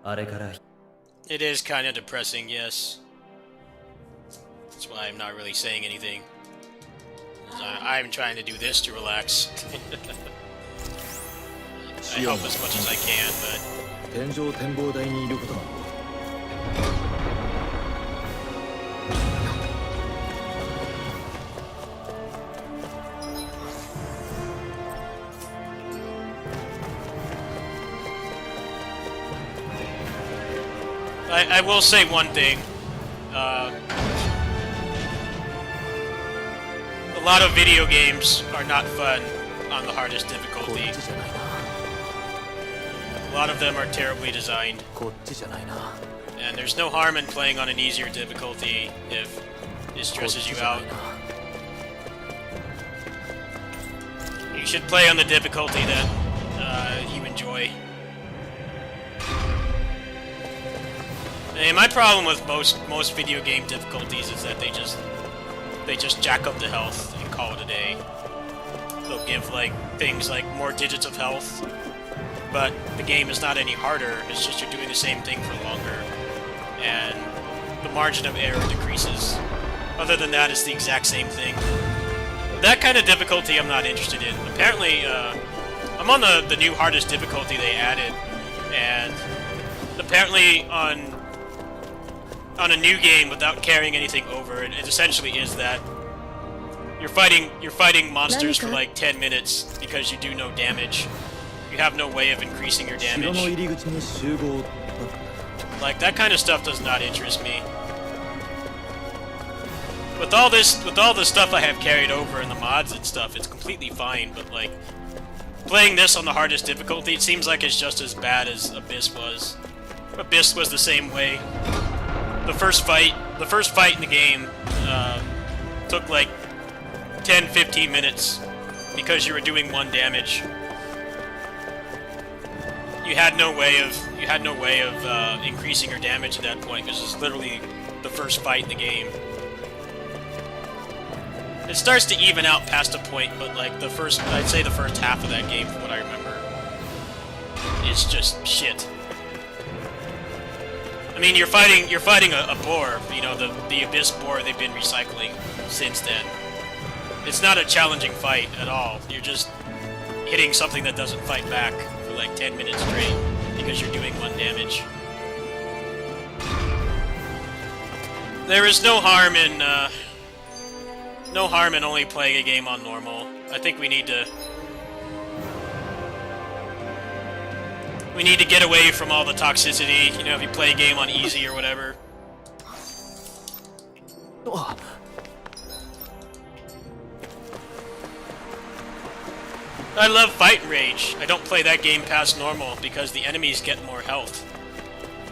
あれから。 It is kind of depressing, yes. That's why I'm not really saying anything. I'm trying to do this to relax. I help as much as I can, but 天上展望台にいることは。I will say one thing. A lot of video games are not fun on the hardest difficulty. A lot of them are terribly designed. And there's no harm in playing on an easier difficulty if it stresses you out. You should play on the difficulty that you enjoy. And my problem with most video game difficulties is that they just jack up the health and call it a day. They'll give like things like more digits of health, but the game is not any harder. It's just you're doing the same thing for longer, and the margin of error decreases. Other than that, it's the exact same thing. That kind of difficulty I'm not interested in. Apparently, I'm on the new hardest difficulty they added, and apparently on a new game without carrying anything over, it essentially is that you're fighting monsters for like 10 minutes because you do no damage. You have no way of increasing your damage. Like, that kind of stuff does not interest me. With all the stuff I have carried over in the mods and stuff, it's completely fine, but like, playing this on the hardest difficulty, it seems like it's just as bad as Abyss was. Abyss was the same way. The first fight in the game took like 10-15 minutes because you were doing 1 damage. You had no way of increasing your damage at that point because it's literally the first fight in the game. It starts to even out past a point, but like I'd say the first half of that game, from what I remember, it's just shit. I mean, you're fighting a boar, you know, the abyss boar they've been recycling since then. It's not a challenging fight at all. You're just hitting something that doesn't fight back for like 10 minutes straight because you're doing 1 damage. There is no harm in only playing a game on normal. I think we need to get away from all the toxicity, you know, if you play a game on easy or whatever. I love Fight and Rage. I don't play that game past normal because the enemies get more health.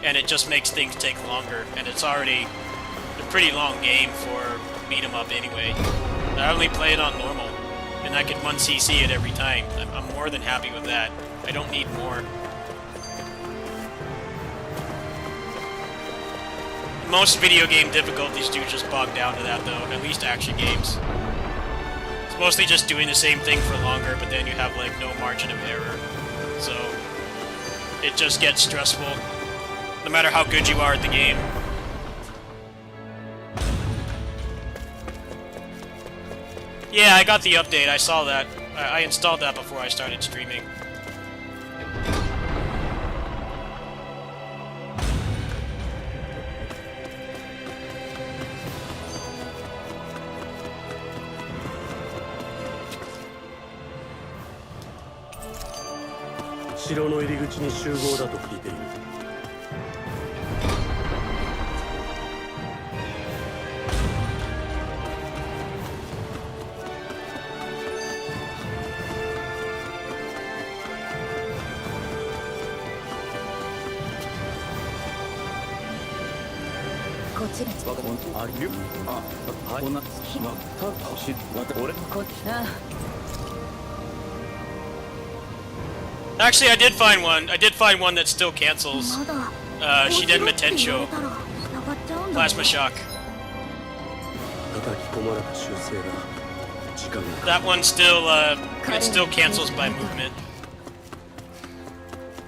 And it just makes things take longer, and it's already a pretty long game for beat 'em up anyway. I only play it on normal, and I can 1cc it every time. I'm more than happy with that. I don't need more. Most video game difficulties do just bog down to that, though, at least action games. It's mostly just doing the same thing for longer, but then you have, like, no margin of error. So, it just gets stressful, no matter how good you are at the game. Yeah, I got the update, I saw that. I installed that before I started streaming.城の入り口に集合だと聞いている。こっちがありゅあ、はい。またし俺こっちあ Actually, I did find one. I did find one that still cancels. まだ Shiden Metensho. 繋がっちゃうんだ Plasma Shock. 叩き込まれた修正だ。時間が。 That one still, it still cancels by movement.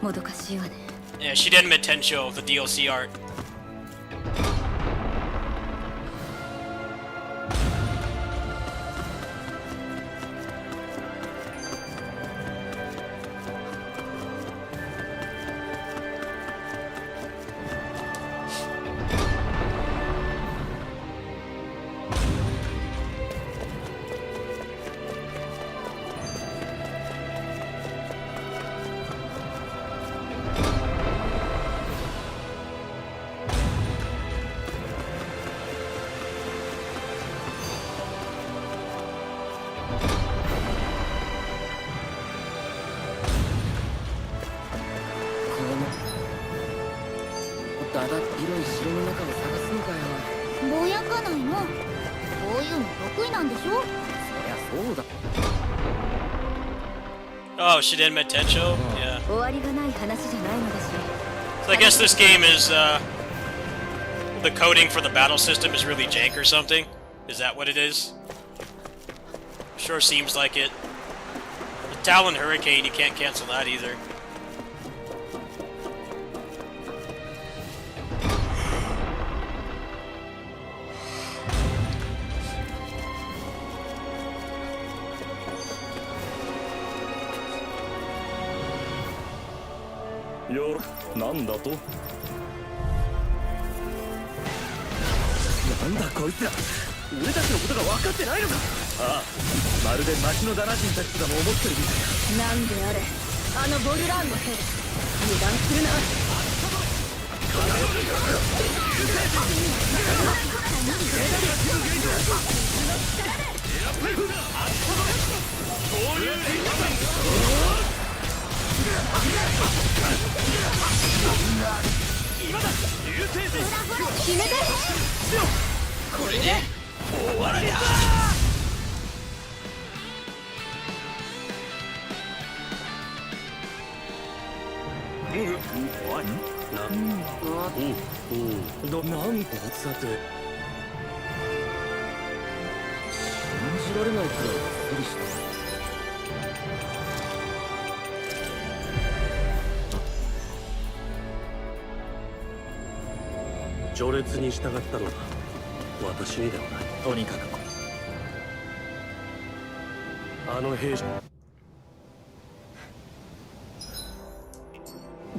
もどかしいわね Yeah, Shiden Metensho, the DLC art. Oh, Shiden Metensho? Yeah. 終わりがない話じゃないのだし So I guess this game is, the coding for the battle system is really jank or something? Is that what it is? Sure seems like it. The Talon Hurricane, you can't cancel that either. Yo, なんだと？なんだこいつら。俺たちのことが分かってないのか。ああ、まるで町のダナ人たちがも思ってるみたいだ。なんであれあのボルラーンの兵油断するな これで終わりだ。なんさて信じられないから無理した。序列に従ったのは私にではない。とにかくあの兵士、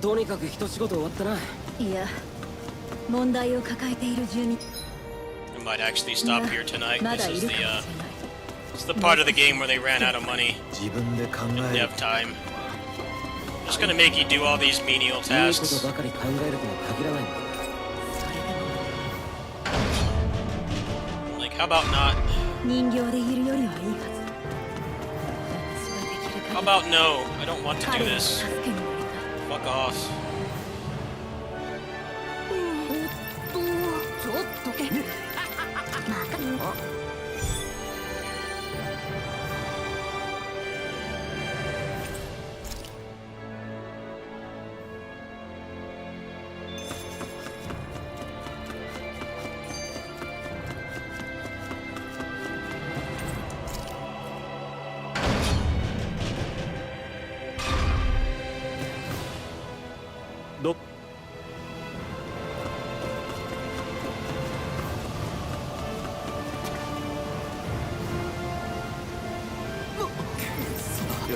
とにかく一仕事終わったな。いや、問題を抱えている住民 I might actually stop here tonight. ま This だい is るかもし the れない。it's the part of the game where they ran out of money 自分で考 in える。 dev time. Just gonna make you do all these menial いいこと tasks. ばかり考えるとも限らないんだ。それでも Like, how about not? 人形でいるよりはいいはず。私はできる How 限 about no? I don't want り to do 彼の this. 助けになり Fuck off. たい。ちょっとまたどよ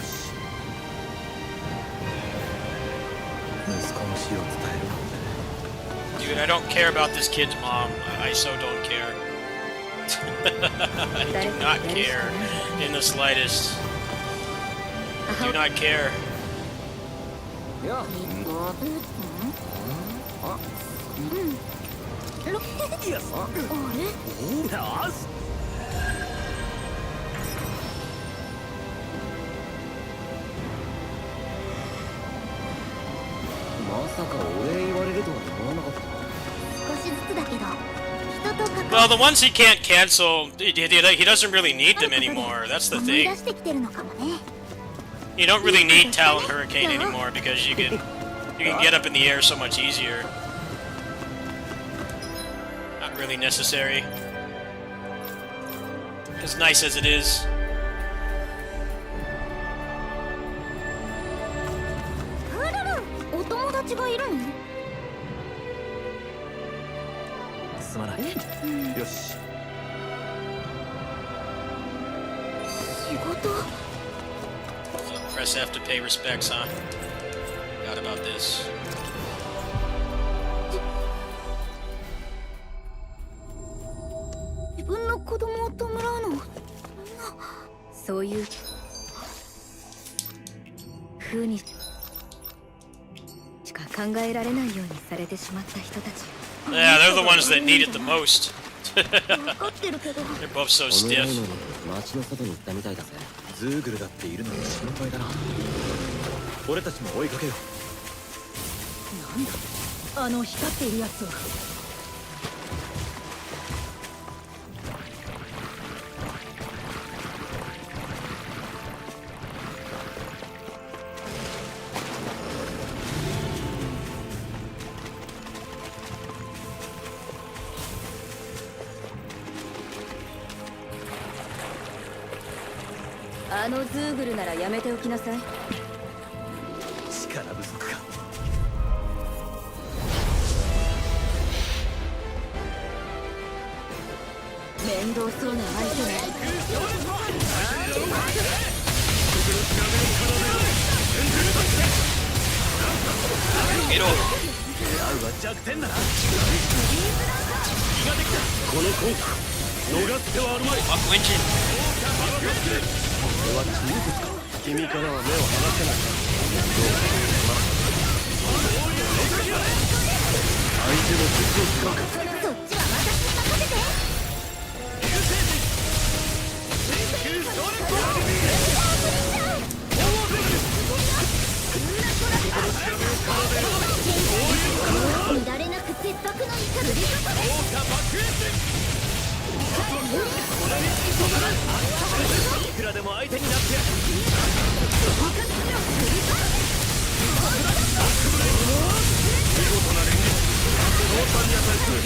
し。息子の死を伝えるなんて。 Dude, I don't care about this kid's mom. I so don't care. I do not care in the slightest. I do not care. いや、まさかお礼言われるとは思わなかったな。少しずつだけど人と関 Well, わ the ones he can't cancel, he doesn't really need them anymore. That's the 思い出 thing. してきてるのかもね。 You don't really need Talon Hurricane anymore because you can get up in the air so much easier. Not really necessary. As nice as it is. あらら、お友達がいるの？すまない。よし。仕事？ Press F to pay respects, huh? Forgot about this. 自分の子供を弔うの、そんなそういう風にしか考えられないようにされてしまった人たち。 Yeah, they're the ones that need it the most. 分かってるけど。 They're both so お願い stiff. のに街の外に行ったみたいだぜ。ズーグルだっているのに心配だな。俺たちも追いかけよう。なんだあの光っているやつは。あのズーグルならやめておきなさい。力不足か。面倒そうな相手ね。 Get over. 弱点だな。このコース逃す手はあるまい。 Fuck Winchin. これはチーズか。君からは目を離せない。相手の術を使うか。そっちは私に任せて。乱れなく切迫の怒り。いくらでも相手になってやる。見事な連撃。ノータンに値する。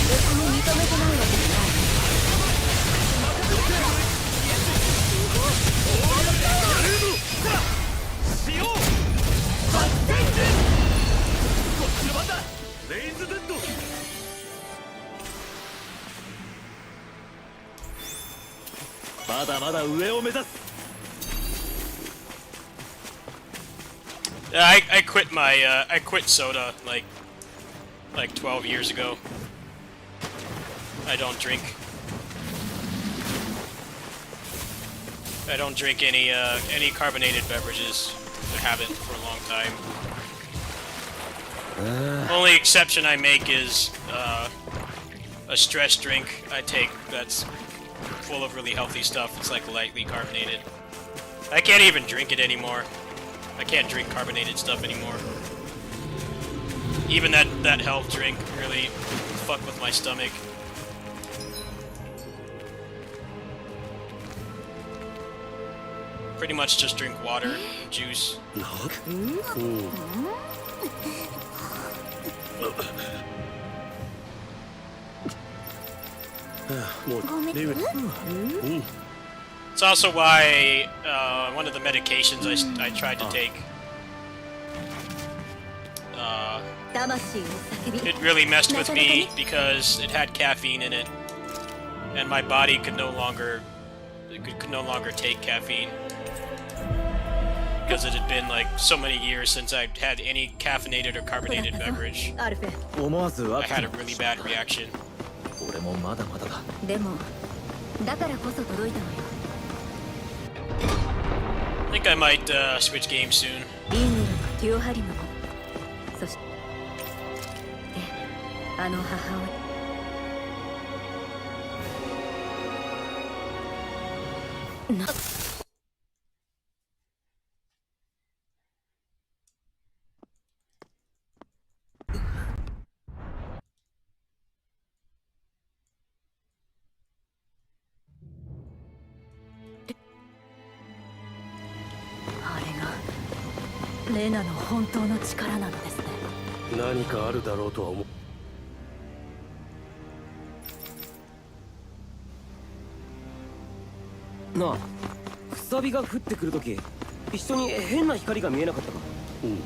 別に認めてないわけじゃない。しよう発電時こっちの番だレイズデッドまだまだ上を目指す Yeah, I quit my I quit soda like 12 years ago. I don't drink any carbonated beverages. I haven't for a long time. Only exception I make is a stress drink I take that's full of really healthy stuff. It's like lightly carbonated. I can't even drink it anymore. I can't drink carbonated stuff anymore. Even that health drink really fucked with my stomach. Pretty much just drink water, juice. もうレイウェル It's also why one of the medications I tried to take, 魂の叫び it really messed with me because it had caffeine in it, and my body could no longer take caffeine because it had been like so many years since I'd had any caffeinated or carbonated beverage. アルフェ。思わず I アク had a really bad reaction. 俺もまだまだだでもだからこそ届いたのよ。 I think I might switch games soon. リングルのデュオハリムもそしてあの母親なあれがレナの本当の力なのですね。何かあるだろうとは思うなあ、くさびが降ってくるとき、一緒に変な光が見えなかったか。うん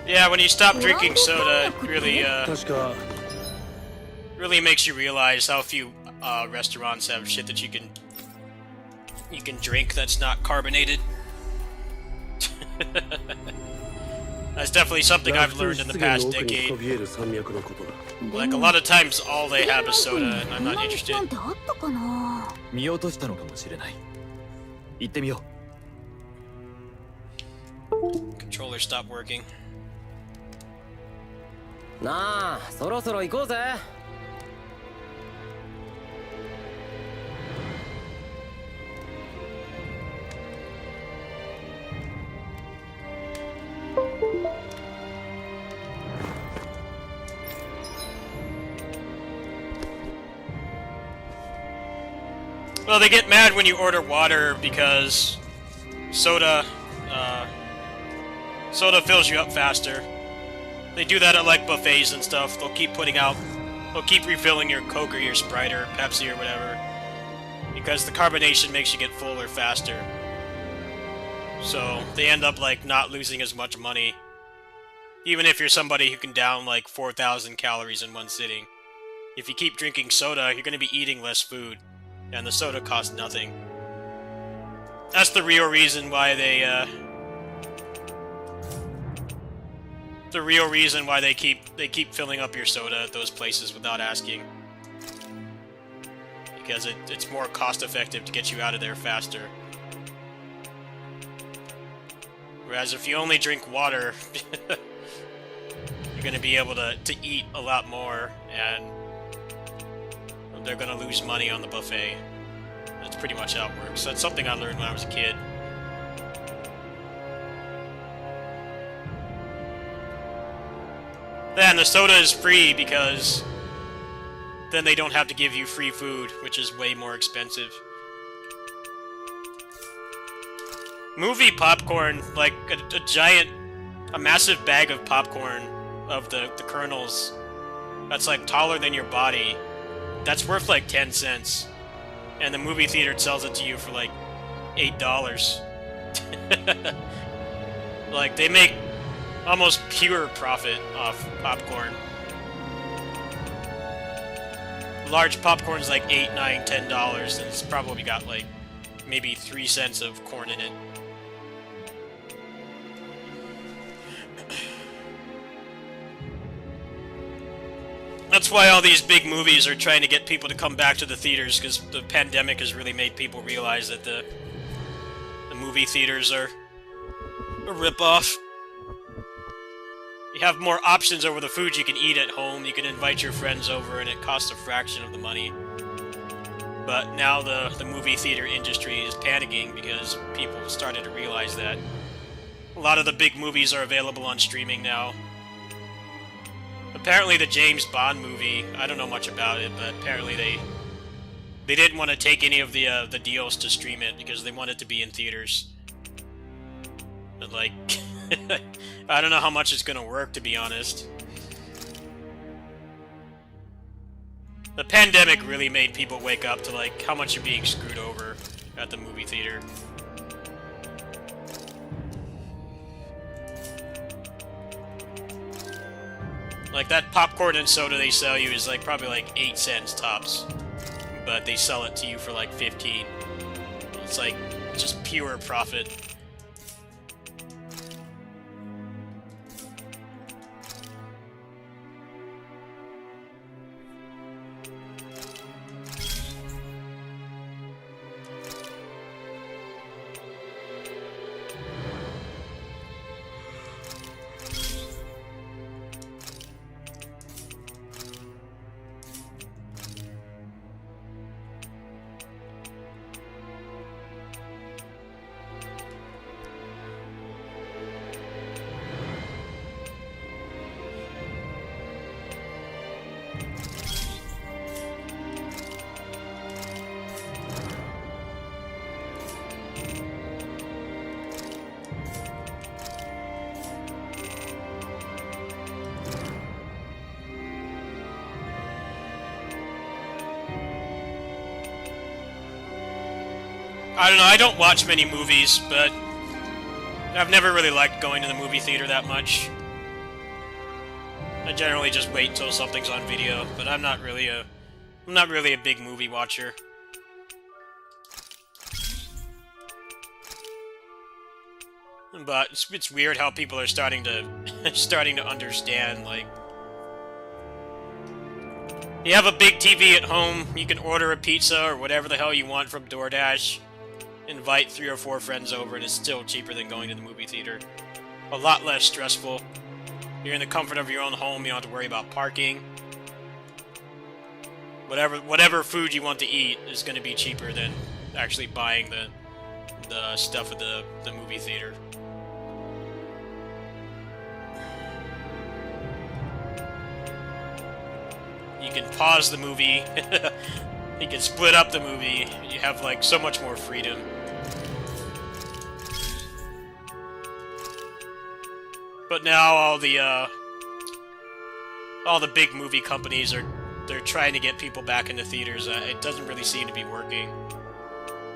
Yeah, when you stop drinking soda, it really 確か really makes you realize how few restaurants have shit that you can drink that's not carbonated. That's definitely something I've learned in the past decade. そびえる山脈のことだ Like a lot of times, all they have is soda, and I'm not interested. なんてあったかな。見落としたのかもしれない行ってみよ Controller stopped working. なあ、そろそろ行こうぜ。Well, they get mad when you order water because soda fills you up faster. They do that at like buffets and stuff. They'll keep refilling your Coke or your Sprite or Pepsi or whatever because the carbonation makes you get fuller faster. So they end up like not losing as much money, even if you're somebody who can down like 4,000 calories in one sitting. If you keep drinking soda, you're going to be eating less food, and the soda costs nothing. That's the real reason why they keep filling up your soda at those places without asking. Because it's more cost effective to get you out of there faster. Whereas if you only drink water, you're gonna be able to eat a lot more, and they're gonna lose money on the buffet. That's pretty much how it works. That's something I learned when I was a kid. Then the soda is free because then they don't have to give you free food, which is way more expensive. Movie popcorn, like a massive bag of popcorn of the kernels that's like taller than your body, that's worth like 10 cents. And the movie theater sells it to you for like $8. Like, they make almost pure profit off popcorn. Large popcorn's like $8, $9, $10, and it's probably got like maybe 3 cents of corn in it. That's why all these big movies are trying to get people to come back to the theaters, because the pandemic has really made people realize that the movie theaters are a ripoff. You have more options over the food you can eat at home, you can invite your friends over, and it costs a fraction of the money. But now the movie theater industry is panicking because people have started to realize that a lot of the big movies are available on streaming now. Apparently the James Bond movie, I don't know much about it, but apparently they didn't want to take any of the deals to stream it because they wanted to be in theaters. But like, I don't know how much it's gonna work, to be honest. The pandemic really made people wake up to like how much you're being screwed over at the movie theater. Like, that popcorn and soda they sell you is like probably like 8 cents tops, but they sell it to you for like 15. It's like just pure profit. I don't know, I don't watch many movies, but I've never really liked going to the movie theater that much. I generally just wait until something's on video, but I'm not really a big movie watcher. But it's weird how people are starting to understand, like, you have a big TV at home, you can order a pizza or whatever the hell you want from DoorDash, invite 3 or 4 friends over, and it's still cheaper than going to the movie theater. A lot less stressful. You're in the comfort of your own home, you don't have to worry about parking. Whatever food you want to eat is going to be cheaper than actually buying the stuff at the movie theater. You can pause the movie. You can split up the movie. You have like so much more freedom. But now all the big movie companies they're trying to get people back into theaters. It doesn't really seem to be working.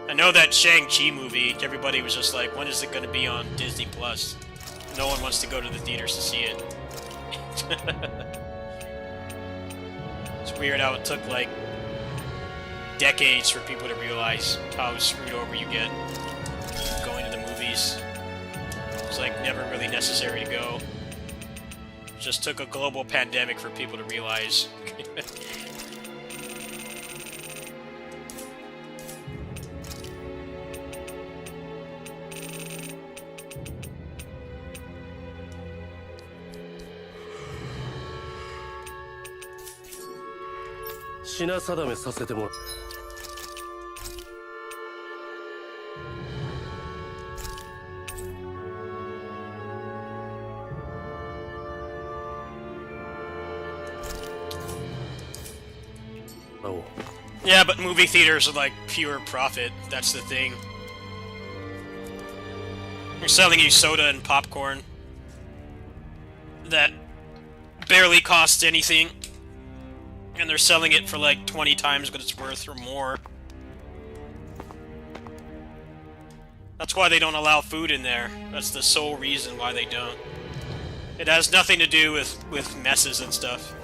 I know that Shang-Chi movie, everybody was just like, when is it going to be on Disney Plus? No one wants to go to the theaters to see it. It's weird how it took like decades for people to realize how screwed over you get going to the movies. It's like never really necessary to go. It just took a global pandemic for people to realize.品定めさせてもらう。Oh. Yeah, but movie theaters are like pure profit. That's the thing. They're selling you soda and popcorn that barely costs anything, and they're selling it for like 20 times what it's worth or more. That's why they don't allow food in there. That's the sole reason why they don't. It has nothing to do with messes and stuff.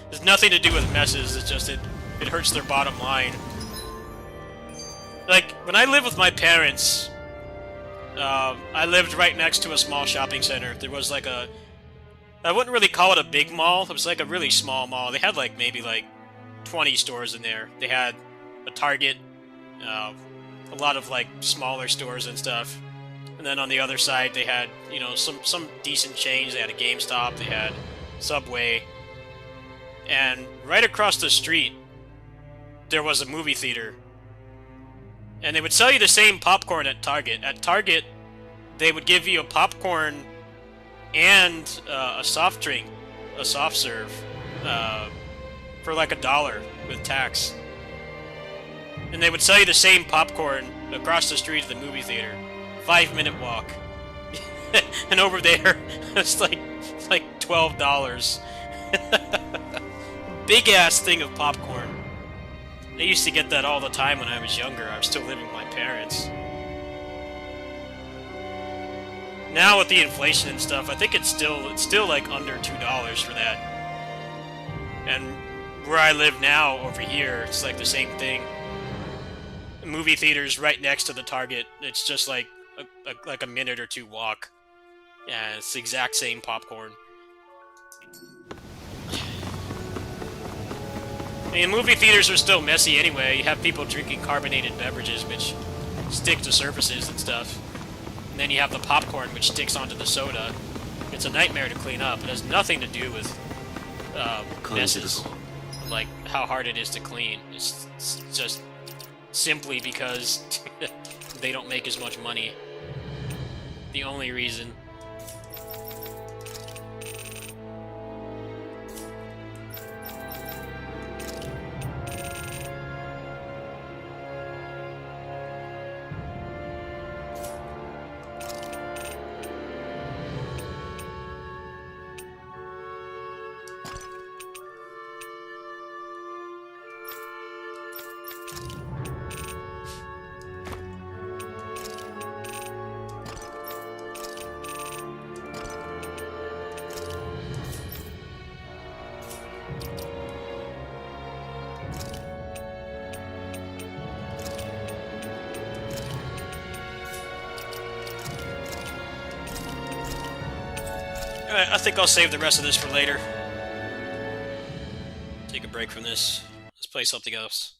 There's nothing to do with messes, it's just it hurts their bottom line. Like, when I lived with my parents, I lived right next to a small shopping center. There was like a... I wouldn't really call it a big mall, it was like a really small mall. They had like maybe like 20 stores in there. They had a Target, a lot of like smaller stores and stuff. And then on the other side they had, you know, some decent chains. They had a GameStop, they had Subway. And right across the street, there was a movie theater. And they would sell you the same popcorn at Target. At Target, they would give you a popcorn and a soft drink, a soft serve, for like $1 with tax. And they would sell you the same popcorn across the street of the movie theater. 5-minute walk. And over there, it's like $12. Big ass thing of popcorn. I used to get that all the time when I was younger. I was still living with my parents. Now with the inflation and stuff, I think it's still like under $2 for that. And where I live now, over here, it's like the same thing. The movie theater's right next to the Target. It's just like a minute or two walk. Yeah, it's the exact same popcorn. I mean, movie theaters are still messy anyway. You have people drinking carbonated beverages, which stick to surfaces and stuff. And then you have the popcorn, which sticks onto the soda. It's a nightmare to clean up. It has nothing to do with messes, like how hard it is to clean. It's just simply because they don't make as much money. The only reason. I think I'll save the rest of this for later. Take a break from this. Let's play something else.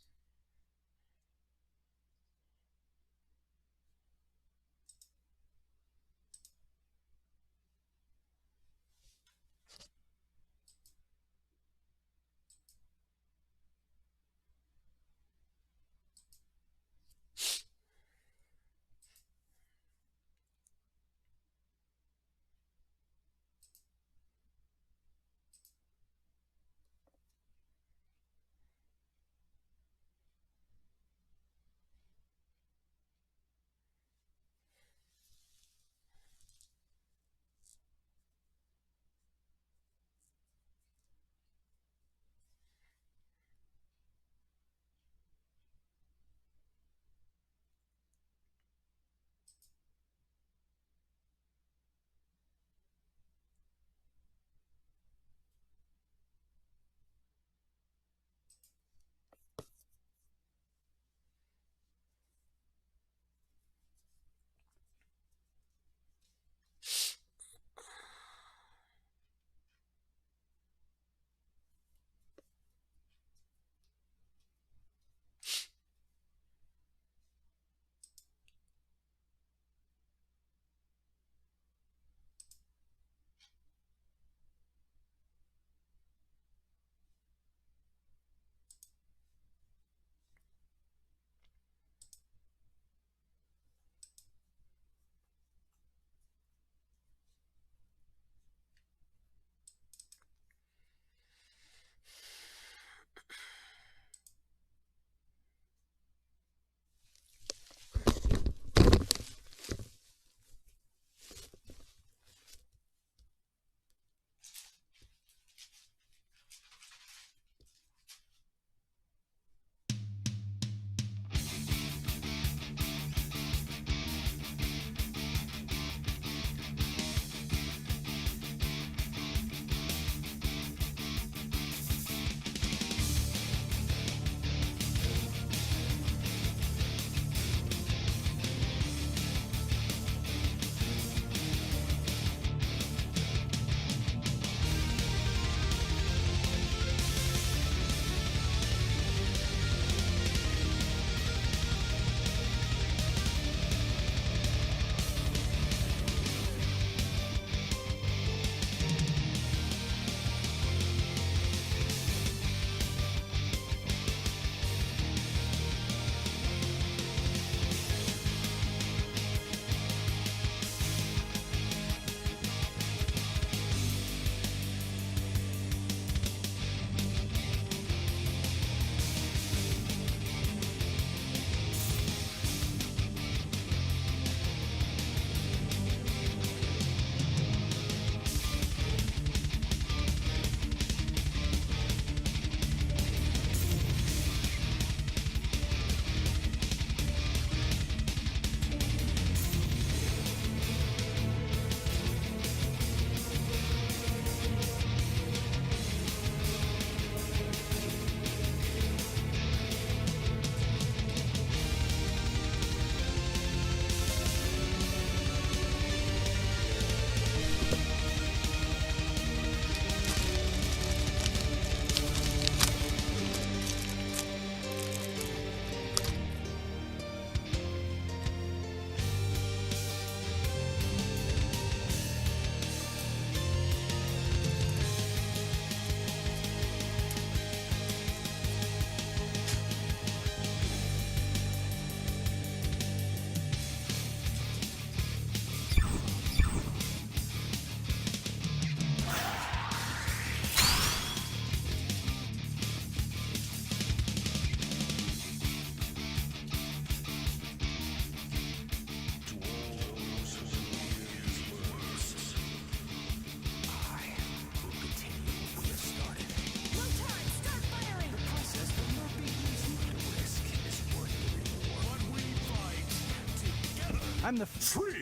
I'm the 3,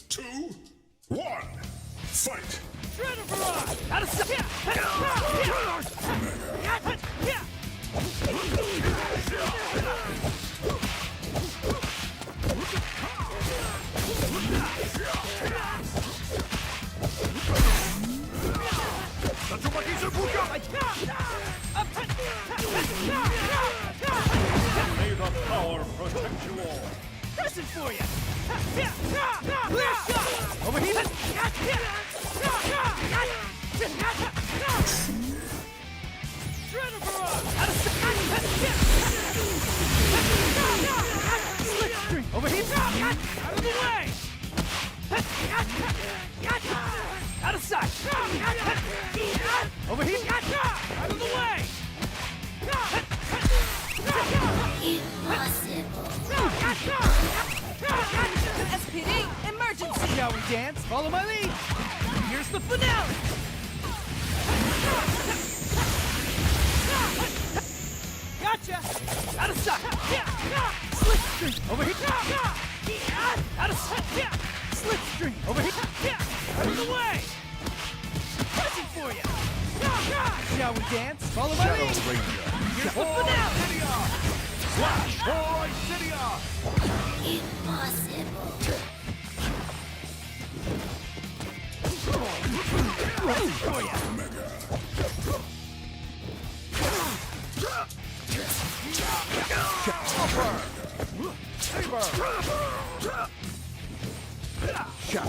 2, 1, fight! May the power protect you all. pressing for you. Clear shot. Over here. Shredder barrage. Slipstream. Over here. Out of the way. Out of sight. Over here. Out of the way. SPD, emergency! Shall we dance? Follow my lead. Here's the finale. Gotcha. Out of sight. Slipstream. Over here. Out of sight. Slipstream. Over here. Out of the way. Pressing for you. Shall we dance? Follow my lead. Here's the finale. Flash for Isidia! For you.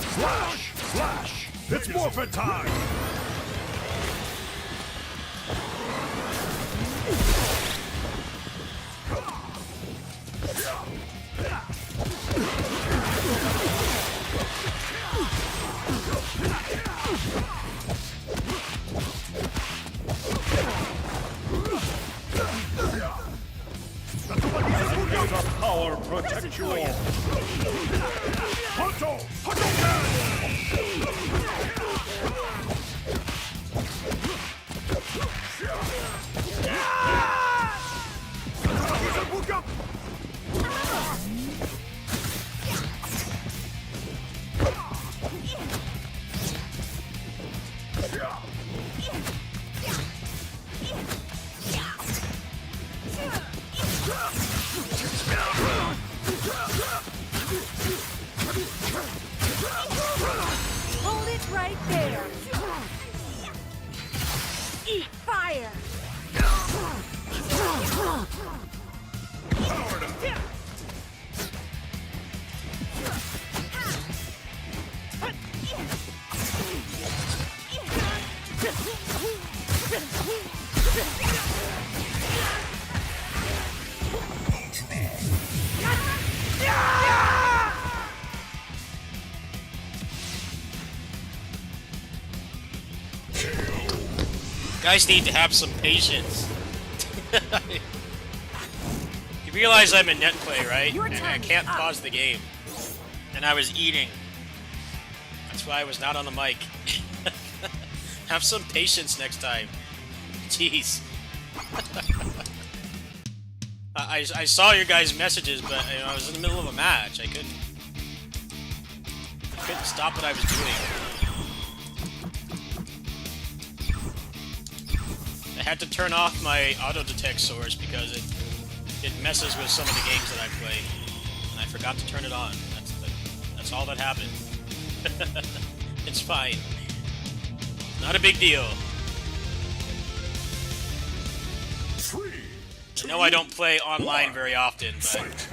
Flash! Flash! It's morphin' time! May the power protect you all. Hunto! Hold it right there! Eat fire! Guys need to have some patience. You realize I'm in net play, right? Your And I time is can't up. pause the game. And I was eating. That's why I was not on the mic. Have some patience next time. Jeez. I saw your guys' messages, but I was in the middle of a match. I couldn't stop what I was doing. I had to turn off my auto-detect source because it messes with some of the games that I play. And I forgot to turn it on. That's all that happened. It's fine. Not a big deal. 3, I know I don't play online very often, but fight!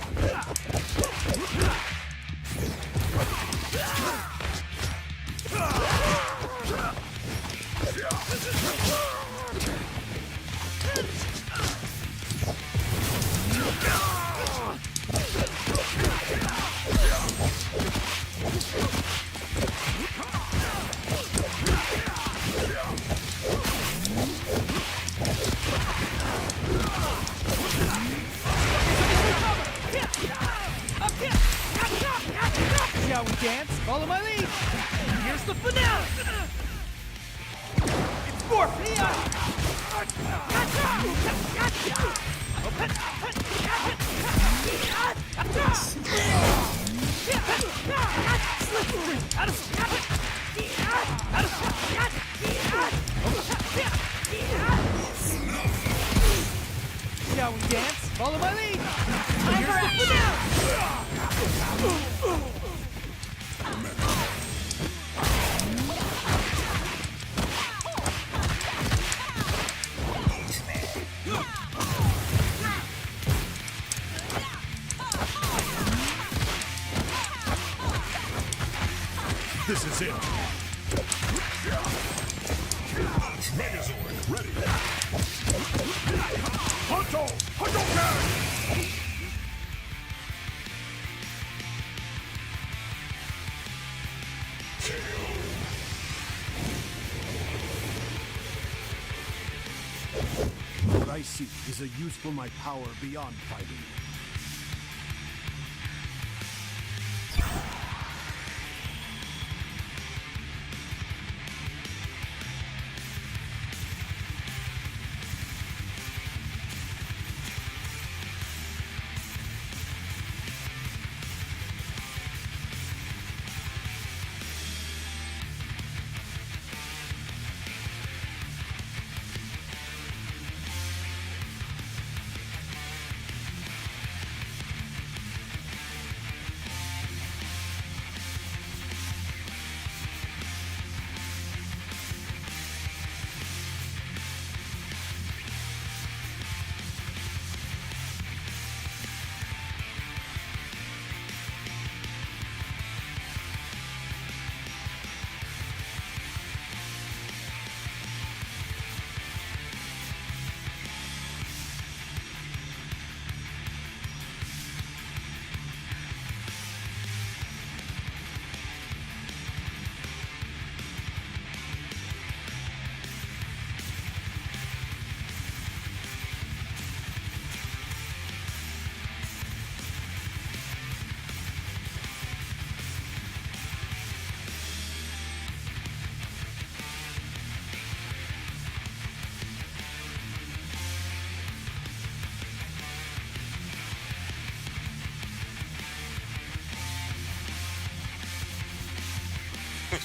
Shall we dance? Follow my lead. Here's the finale. It's forfeit. Shall we dance? Follow my lead. Here's the finale. This is it. Megazord, ready. Honto! Hadouken! What I seek is a use for my power beyond fighting.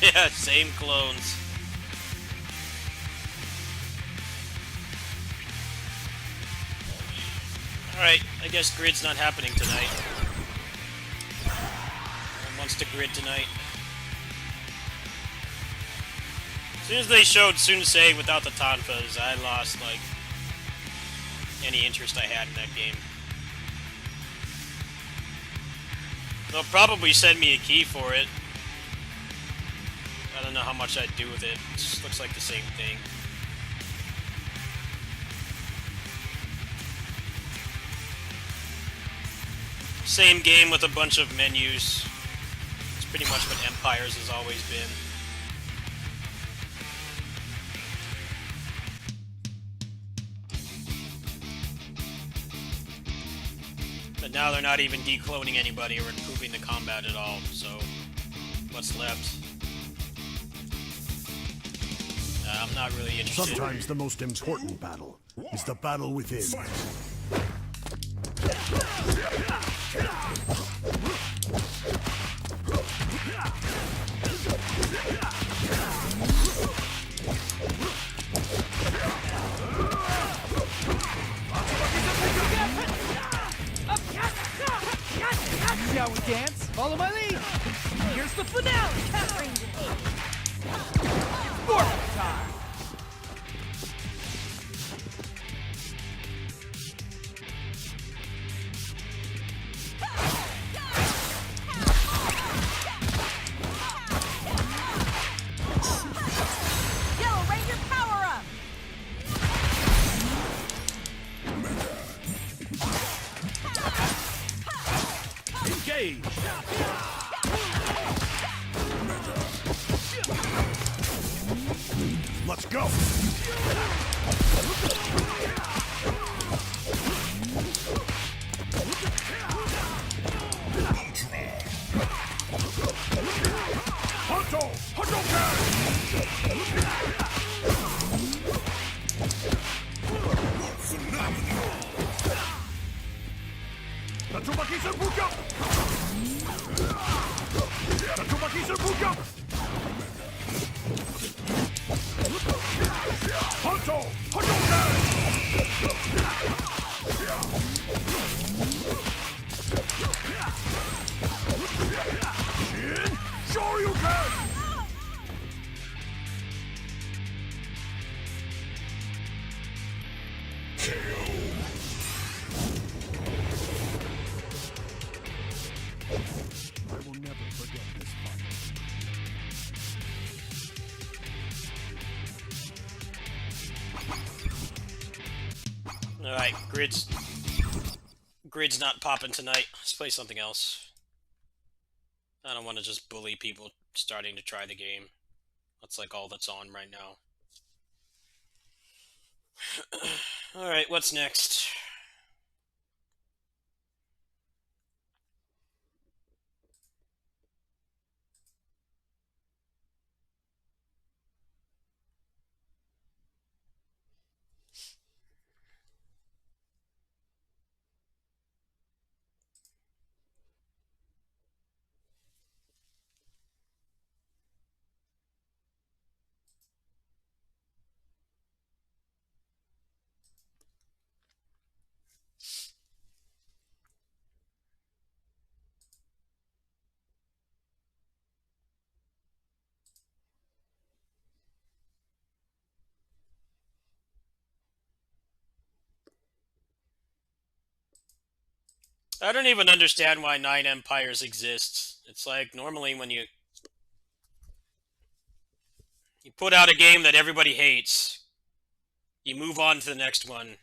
Yeah, same clones. Alright, I guess Grid's not happening tonight. No one wants to Grid tonight. As soon as they showed Sunsei without the Tonfas, I lost, like, any interest I had in that game. They'll probably send me a key for it. I don't know how much I'd do with it. It just looks like the same thing. Same game with a bunch of menus. It's pretty much what Empires has always been. But now they're not even decloning anybody or improving the combat at all, so what's left? I'm not really interested. Sometimes the most important battle is the battle within. Shall we dance? Follow my lead. Here's the finale. Mortal time. Yellow Ranger, power up! Engage! Let's go! Honto! Hadouken! Tatsumaki Serpuka! Tatsumaki Serpuka! Sure you can! I will never forget this fight. Alright, Grid's not popping tonight. Let's play something else. I don't want to just bully people starting to try the game. That's like all that's on right now. Alright, what's next? I don't even understand why 9 Empires exists. It's like, normally when you put out a game that everybody hates, you move on to the next one.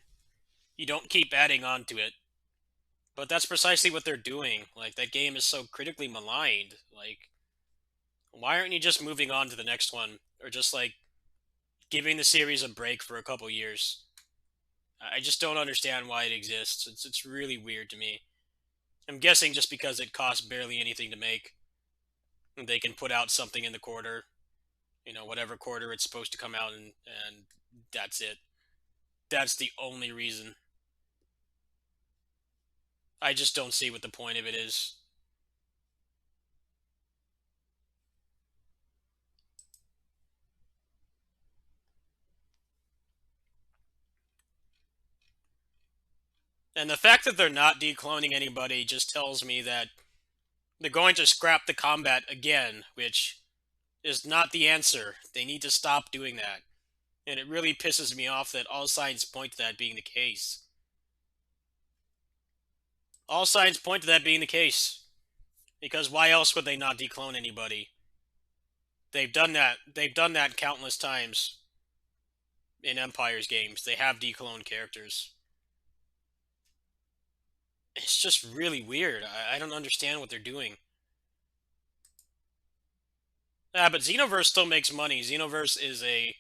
You don't keep adding on to it. But that's precisely what they're doing. Like, that game is so critically maligned. Like, why aren't you just moving on to the next one? Or just, like, giving the series a break for a couple years? I just don't understand why it exists. It's really weird to me. I'm guessing just because it costs barely anything to make. They can put out something in the quarter. You know, whatever quarter it's supposed to come out, and that's it. That's the only reason. I just don't see what the point of it is. And the fact that they're not decloning anybody just tells me that they're going to scrap the combat again, which is not the answer. They need to stop doing that. And it really pisses me off that all signs point to that being the case. All signs point to that being the case. Because why else would they not declone anybody? They've done that. They've done that countless times in Empire's games. They have decloned characters. It's just really weird. I don't understand what they're doing. But Xenoverse still makes money. Xenoverse is a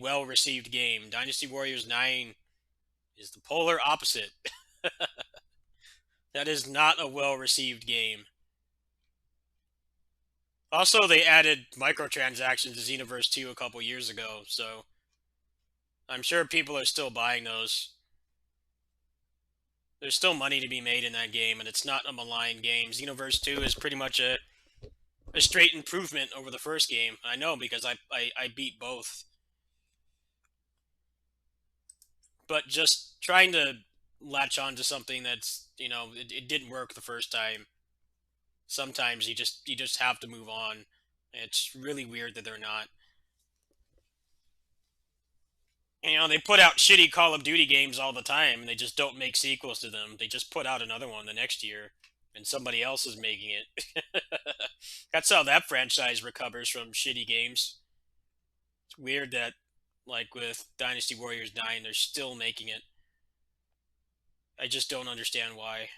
well-received game. Dynasty Warriors 9 is the polar opposite. That is not a well-received game. Also, they added microtransactions to Xenoverse 2 a couple years ago, so I'm sure people are still buying those. There's still money to be made in that game, and it's not a maligned game. Xenoverse 2 is pretty much a straight improvement over the first game. I know, because I beat both. But just trying to latch on to something that's, you know, it didn't work the first time. Sometimes you just have to move on. It's really weird that they're not. You know, they put out shitty Call of Duty games all the time, and they just don't make sequels to them. They just put out another one the next year, and somebody else is making it. That's how that franchise recovers from shitty games. It's weird that, like, with Dynasty Warriors 9, they're still making it. I just don't understand why.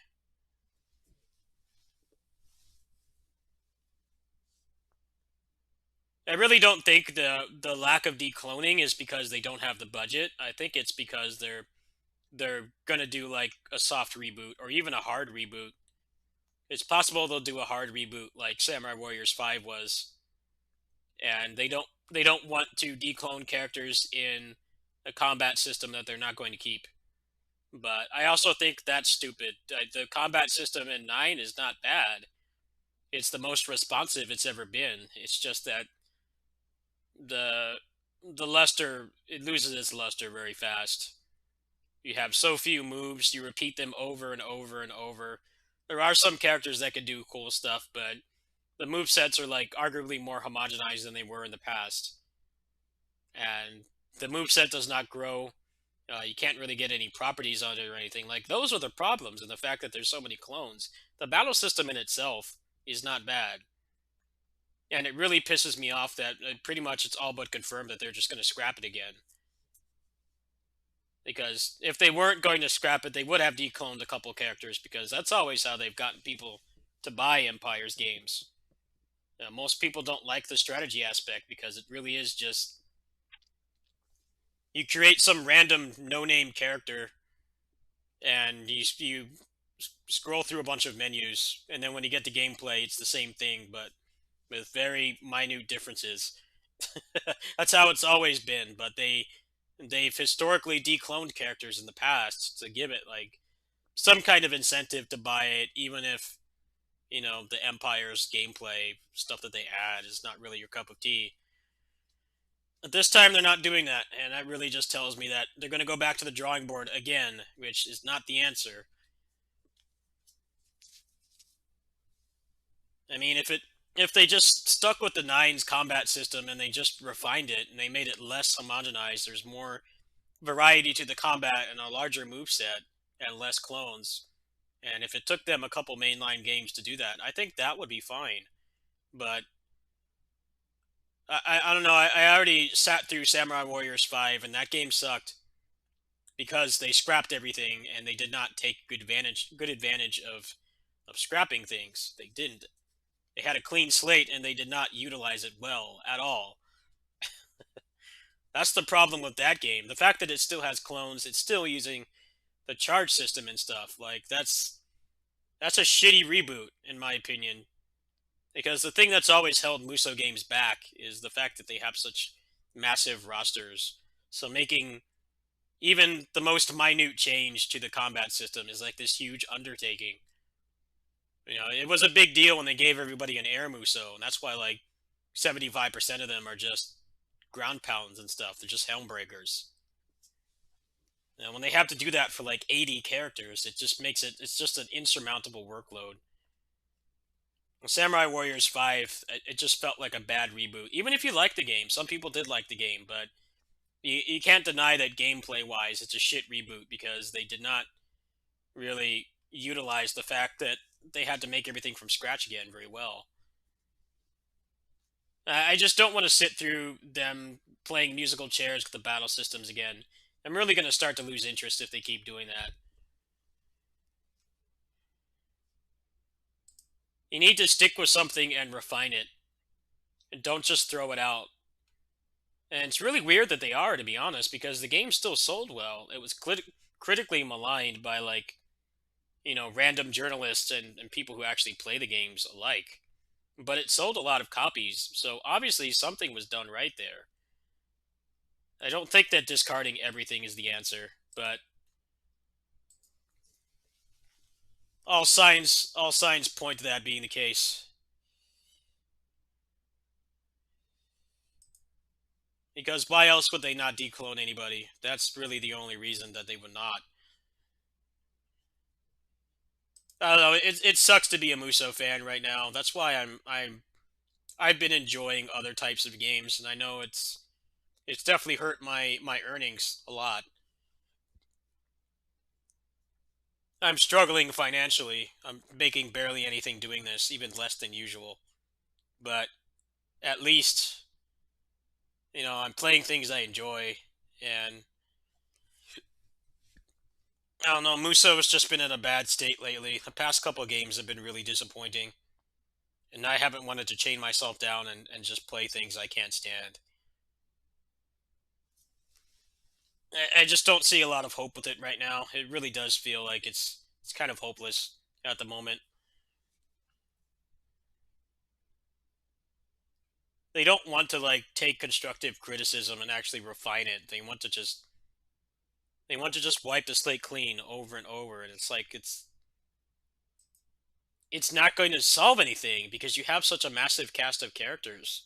I really don't think the lack of decloning is because they don't have the budget. I think it's because they're gonna do like a soft reboot or even a hard reboot. It's possible they'll do a hard reboot like Samurai Warriors 5 was, and they don't want to declone characters in a combat system that they're not going to keep. But I also think that's stupid. The combat system in 9 is not bad. It's the most responsive it's ever been. It's just that the luster, it loses its luster very fast. You have so few moves, you repeat them over and over and over. There are some characters that can do cool stuff, but the movesets are like arguably more homogenized than they were in the past. And the moveset does not grow. You can't really get any properties on it or anything. Like, those are the problems, and the fact that there's so many clones. The battle system in itself is not bad. And it really pisses me off that pretty much it's all but confirmed that they're just going to scrap it again. Because if they weren't going to scrap it, they would have decloned a couple characters, because that's always how they've gotten people to buy Empire's games. Most people don't like the strategy aspect, because it really is just... You create some random no-name character, and you scroll through a bunch of menus, and then when you get to gameplay, it's the same thing, but with very minute differences. That's how it's always been, but they've historically decloned characters in the past to give it like some kind of incentive to buy it, even if, you know, the Empire's gameplay stuff that they add is not really your cup of tea. But this time they're not doing that, and that really just tells me that they're going to go back to the drawing board again, which is not the answer. I mean, if they just stuck with the Nines combat system and they just refined it and they made it less homogenized, there's more variety to the combat and a larger moveset and less clones. And if it took them a couple mainline games to do that, I think that would be fine. But I don't know, I already sat through Samurai Warriors 5, and that game sucked because they scrapped everything and they did not take good advantage of scrapping things. They didn't. They had a clean slate, and they did not utilize it well at all. That's the problem with that game. The fact that it still has clones, it's still using the charge system and stuff. Like, that's a shitty reboot, in my opinion. Because the thing that's always held Musou games back is the fact that they have such massive rosters. So making even the most minute change to the combat system is like this huge undertaking. You know, it was a big deal when they gave everybody an air Musou, and that's why like 75% of them are just ground pounds and stuff. They're just helm breakers. And when they have to do that for like 80 characters, it just makes it's just an insurmountable workload. Samurai Warriors 5, it just felt like a bad reboot. Even if you like the game, some people did like the game, but you can't deny that gameplay-wise, it's a shit reboot, because they did not really utilize the fact that they had to make everything from scratch again very well. I just don't want to sit through them playing musical chairs with the battle systems again. I'm really going to start to lose interest if they keep doing that. You need to stick with something and refine it. And don't just throw it out. And it's really weird that they are, to be honest, because the game still sold well. It was critically maligned by, like, you know, random journalists and people who actually play the games alike. But it sold a lot of copies, so obviously something was done right there. I don't think that discarding everything is the answer, but all signs point to that being the case. Because why else would they not declone anybody? That's really the only reason that they would not. I don't know. It sucks to be a Musou fan right now. That's why I've been enjoying other types of games, and I know it's definitely hurt my earnings a lot. I'm struggling financially. I'm making barely anything doing this, even less than usual. But at least, you know, I'm playing things I enjoy, and I don't know, Musou has just been in a bad state lately. The past couple of games have been really disappointing, and I haven't wanted to chain myself down and just play things I can't stand. I just don't see a lot of hope with it right now. It really does feel like it's kind of hopeless at the moment. They don't want to like take constructive criticism and actually refine it. They want to just wipe the slate clean over and over, and it's like it's not going to solve anything because you have such a massive cast of characters.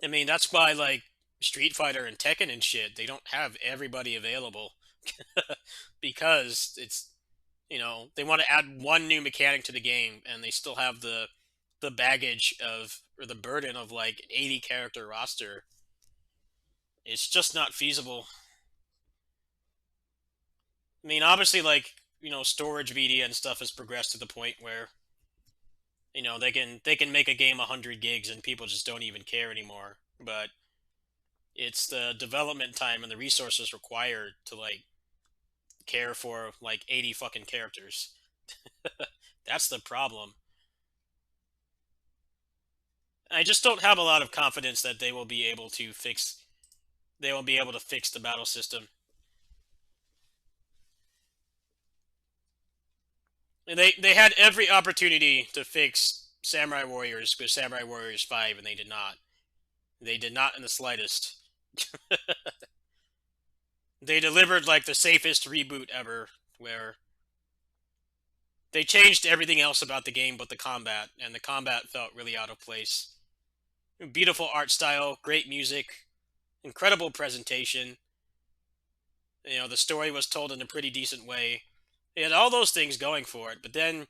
I mean, that's why like Street Fighter and Tekken and shit, they don't have everybody available because You know, they want to add one new mechanic to the game, and they still have the baggage of, or the burden of, like, an 80 character roster. It's just not feasible. I mean, obviously, like, you know, storage media and stuff has progressed to the point where, you know, they can make a game 100 gigs and people just don't even care anymore. But it's the development time and the resources required to, like, care for, like, 80 fucking characters. That's the problem. I just don't have a lot of confidence that they will be able to fix the battle system. And they had every opportunity to fix Samurai Warriors with Samurai Warriors 5, and they did not. They did not in the slightest. They delivered, like, the safest reboot ever, where they changed everything else about the game but the combat, and the combat felt really out of place. Beautiful art style, great music, incredible presentation. You know, the story was told in a pretty decent way. It had all those things going for it, but then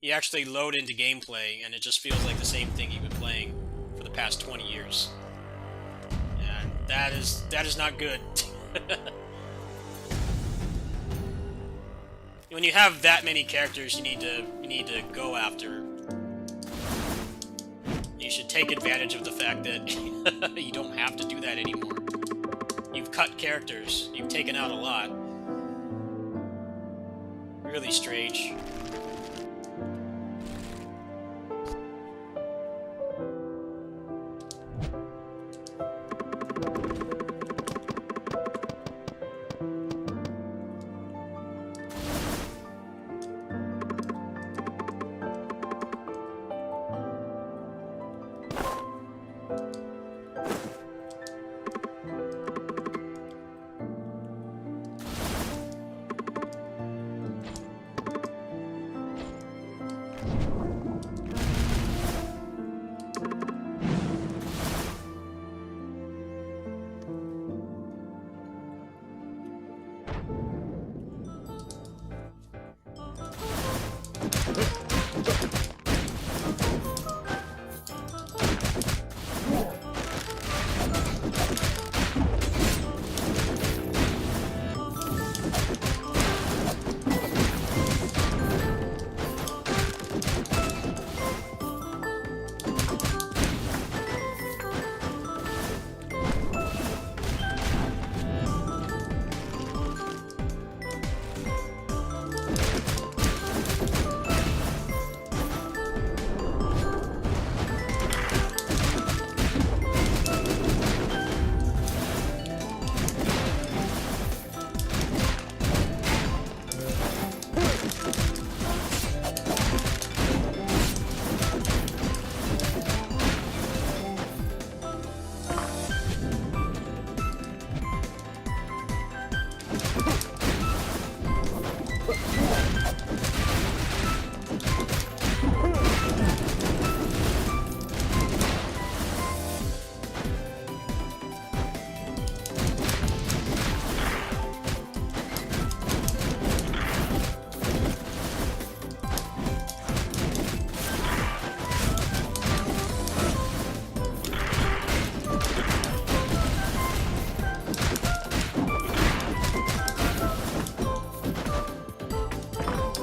you actually load into gameplay, and it just feels like the same thing you've been playing for the past 20 years. And that is not good. When you have that many characters you need to go after, you should take advantage of the fact that you don't have to do that anymore. You've cut characters, you've taken out a lot. Really strange.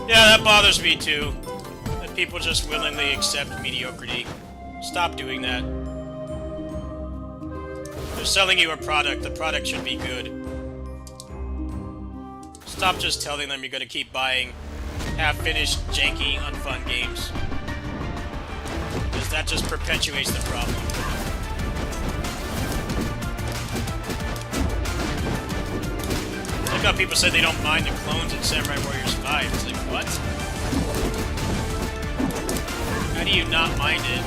Yeah, that bothers me too. That people just willingly accept mediocrity. Stop doing that. They're selling you a product. The product should be good. Stop just telling them you're gonna keep buying half-finished, janky, unfun games. Because that just perpetuates the problem. Look how people say they don't mind the clones in Samurai Warriors 5. It's like, what? How do you not mind it?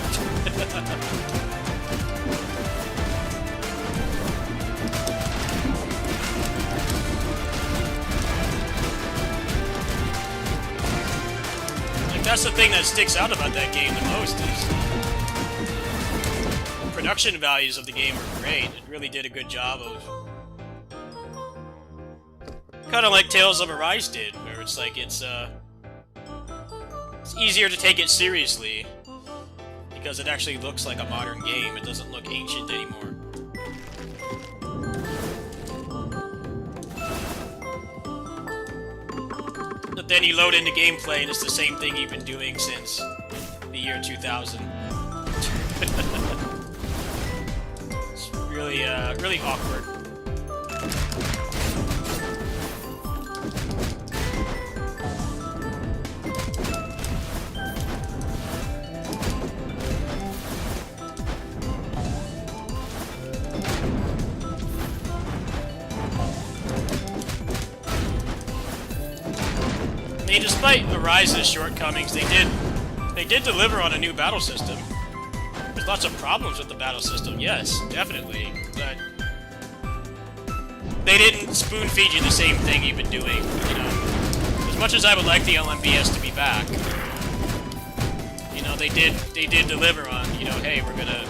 Like, that's the thing that sticks out about that game the most is the production values of the game are great. It really did a good job of kind of like Tales of Arise did, where it's like it's easier to take it seriously because it actually looks like a modern game. It doesn't look ancient anymore. But then you load into gameplay and it's the same thing you've been doing since the year 2000. It's really, really awkward. I mean, despite Arise's shortcomings, they did deliver on a new battle system. There's lots of problems with the battle system, yes, definitely, but they didn't spoon-feed you the same thing you've been doing, you know. As much as I would like the LMVS to be back, you know, they did deliver on, you know, hey, we're gonna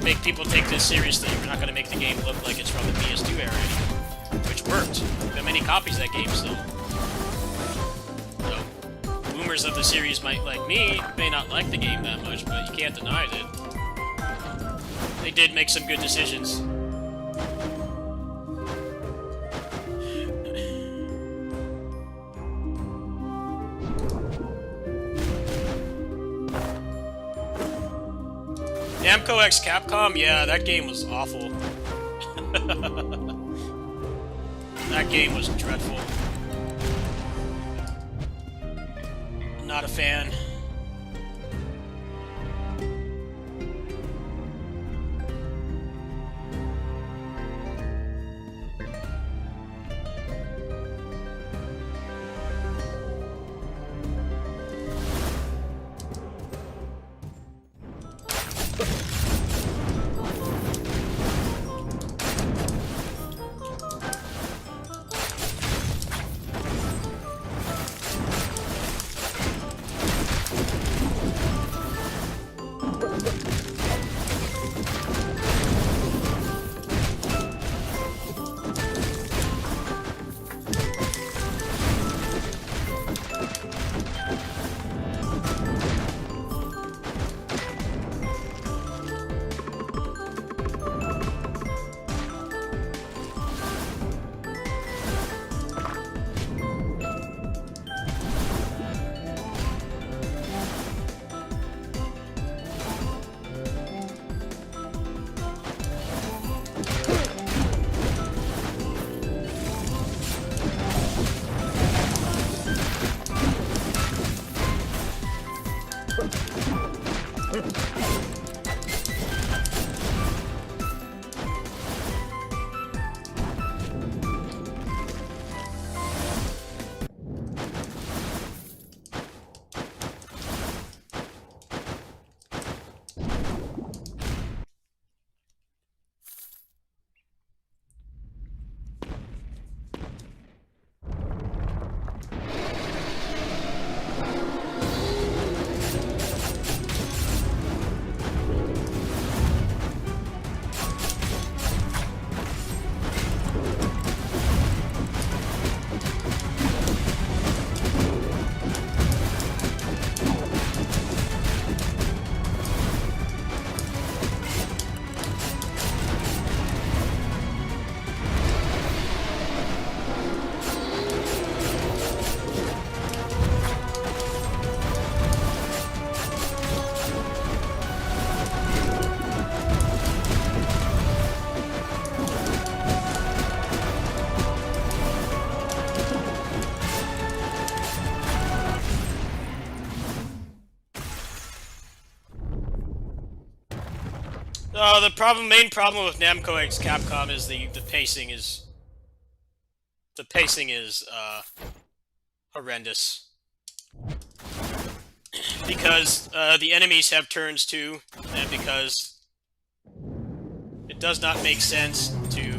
make people take this seriously, we're not gonna make the game look like it's from the PS2 era anymore, which worked. There are many copies of that game still. Boomers of the series may not like the game that much, but you can't deny that they did make some good decisions. Namco x Capcom? Yeah, that game was awful. That game was dreadful. Not a fan. The main problem with Namco x Capcom is the pacing is horrendous. Because the enemies have turns too, and because it does not make sense to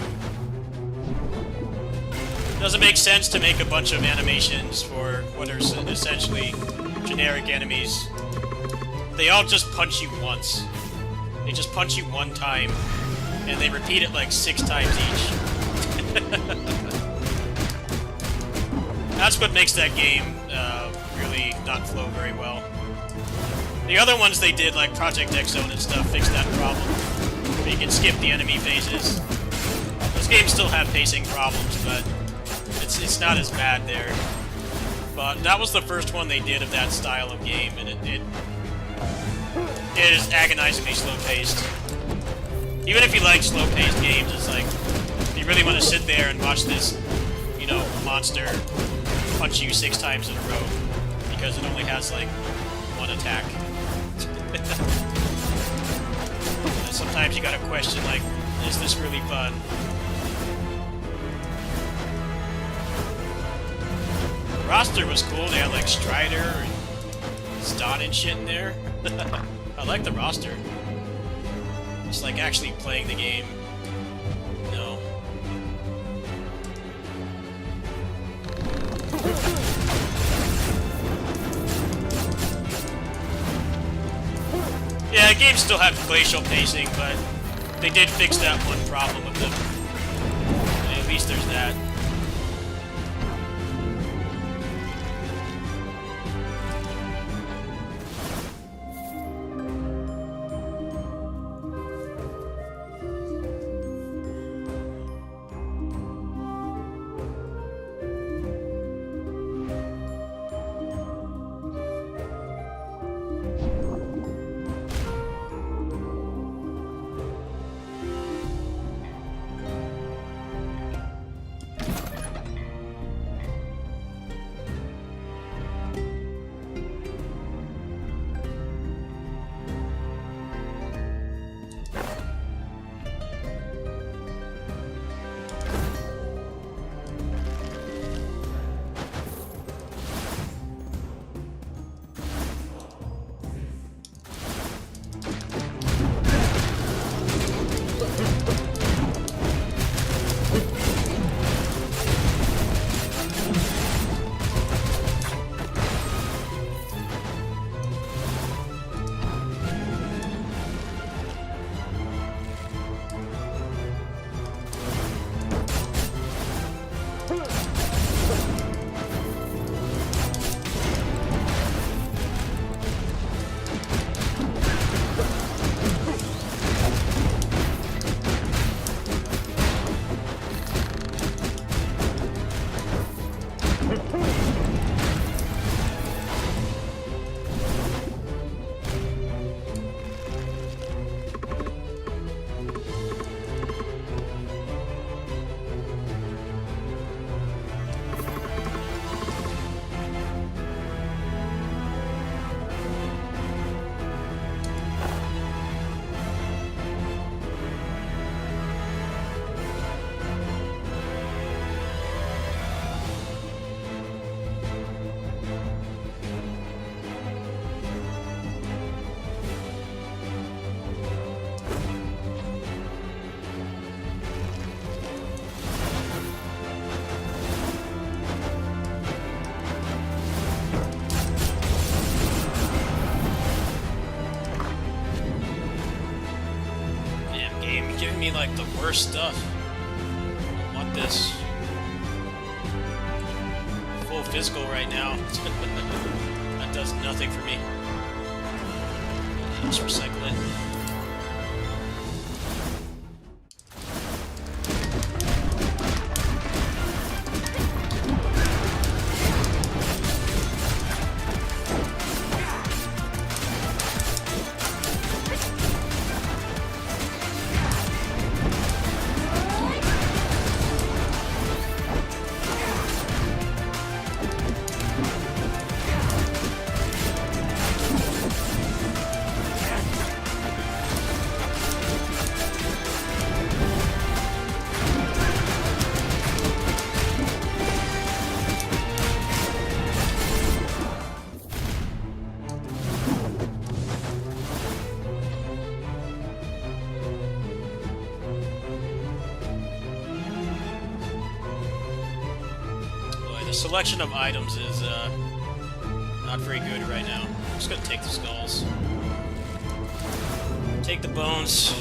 make a bunch of animations for what are essentially generic enemies. They all just punch you once. They just punch you one time, and they repeat it like 6 times each. That's what makes that game really not flow very well. The other ones they did, like Project X Zone and stuff, fixed that problem. Where you can skip the enemy phases. Those games still have pacing problems, but it's not as bad there. But that was the first one they did of that style of game, and it is agonizingly slow-paced. Even if you like slow-paced games, it's like, you really want to sit there and watch this, you know, monster punch you 6 times in a row, because it only has, like, 1 attack. Sometimes you gotta question, like, is this really fun? The roster was cool, they had, like, Strider and Stott and shit in there. I like the roster. It's like actually playing the game. No. Yeah, games still have glacial pacing, but they did fix that one problem with them. And at least there's that. Like the worst stuff. I want this. Full physical right now. That does nothing for me. Just recycle it. Selection of items is not very good right now. I'm just gonna take the skulls. Take the bones.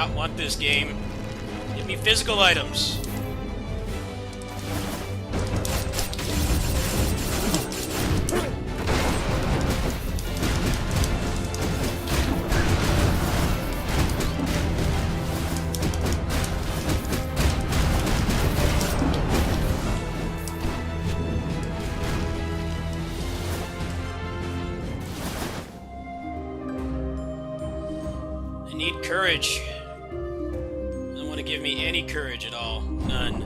not want this game. Give me physical items. I need courage. Don't want to give me any courage at all. None.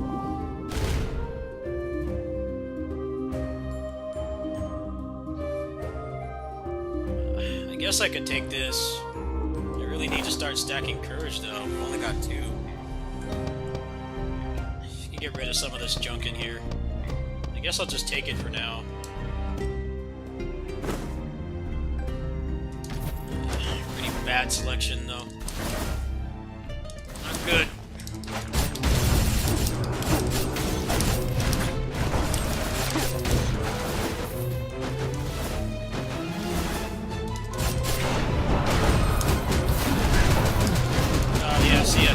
I guess I could take this. I really need to start stacking courage though. I've only got 2. You can get rid of some of this junk in here. I guess I'll just take it for now. Pretty bad selection though. Not good. Yeah, see ya.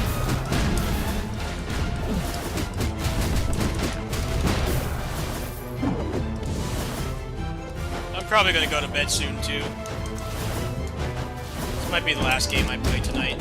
I'm probably gonna go to bed soon too. This might be the last game I play tonight.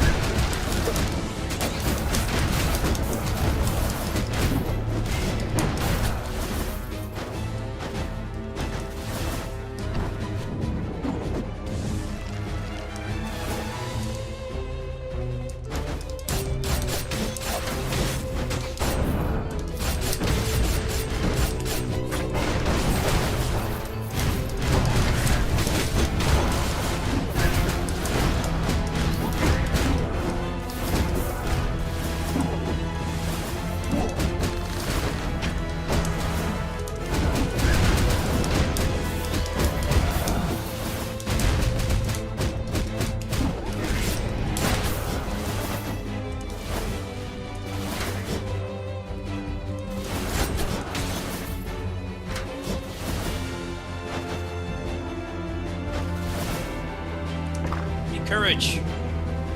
Courage.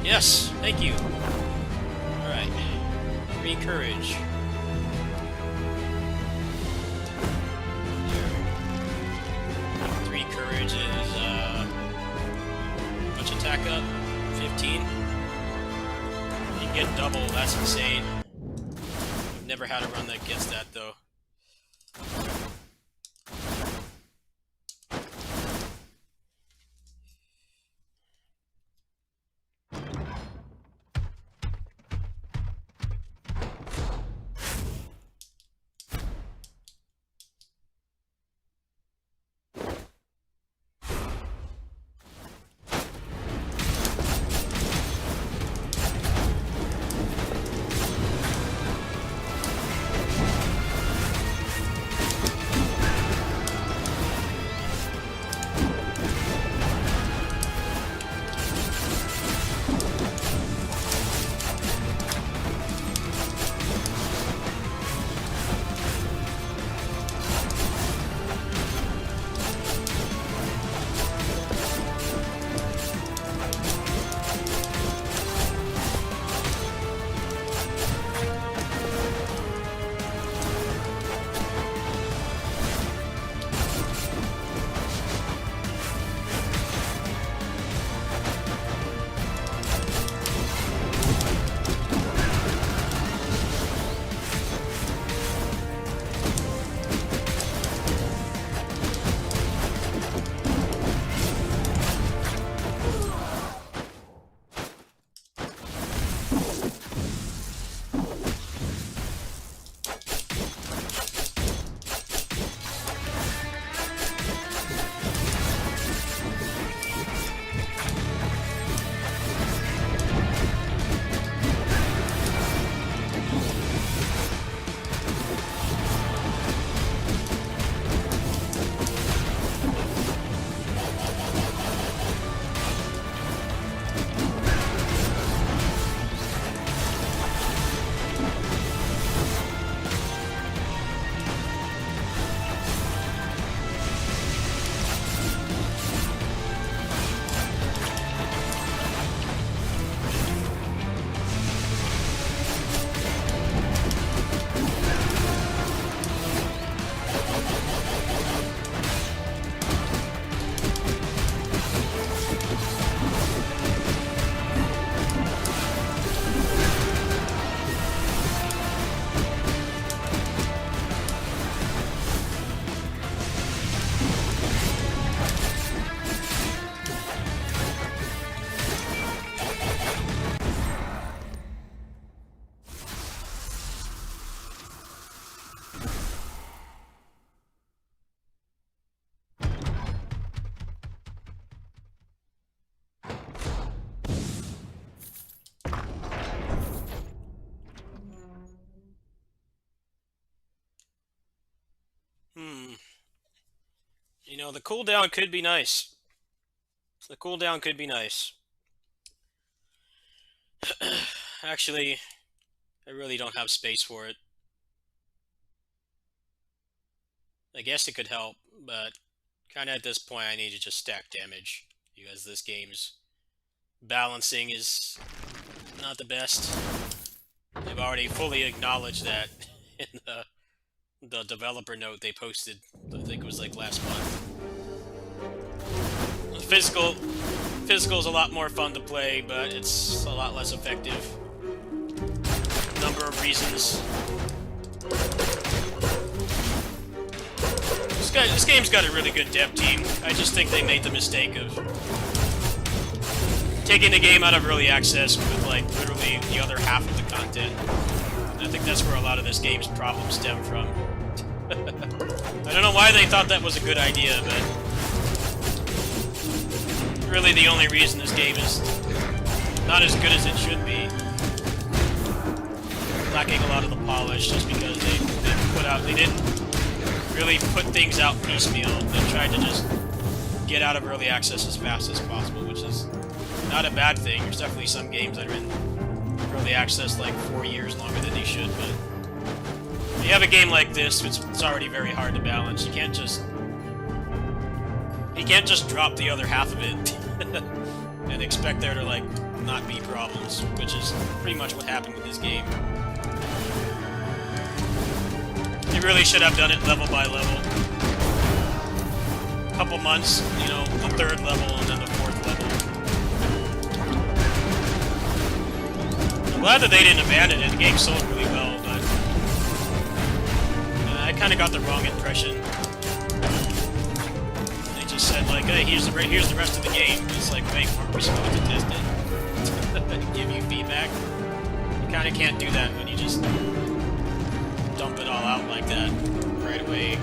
Yes, thank you. Alright. 3 courage. There. 3 courage is, much attack up? 15? You can get double, that's insane. I've never had a run that gets that, though. know, the cooldown could be nice. The cooldown could be nice. Actually, I really don't have space for it. I guess it could help, but kind of at this point I need to just stack damage, because this game's balancing is not the best. They've already fully acknowledged that in the developer note they posted, I think it was like last month. Physical is a lot more fun to play, but it's a lot less effective. Number of reasons. This game's got a really good dev team. I just think they made the mistake of taking the game out of early access with, like, literally the other half of the content. And I think that's where a lot of this game's problems stem from. I don't know why they thought that was a good idea, but really the only reason this game is not as good as it should be, lacking a lot of the polish, just because they didn't really put things out piecemeal. They tried to just get out of early access as fast as possible, which is not a bad thing. There's definitely some games that are in early access like 4 years longer than they should, but you have a game like this, it's already very hard to balance. You can't just drop the other half of it and expect there to, like, not be problems, which is pretty much what happened with this game. They really should have done it level by level. A couple months, you know, the 3rd level and then the 4th level. I'm glad that they didn't abandon it. The game sold really well, but I kind of got the wrong impression. They just said, like, hey, here's the rest of the game. It's like, wait, weren't we supposed to test it? Give you feedback? You kind of can't do that when you just dump it all out like that right away.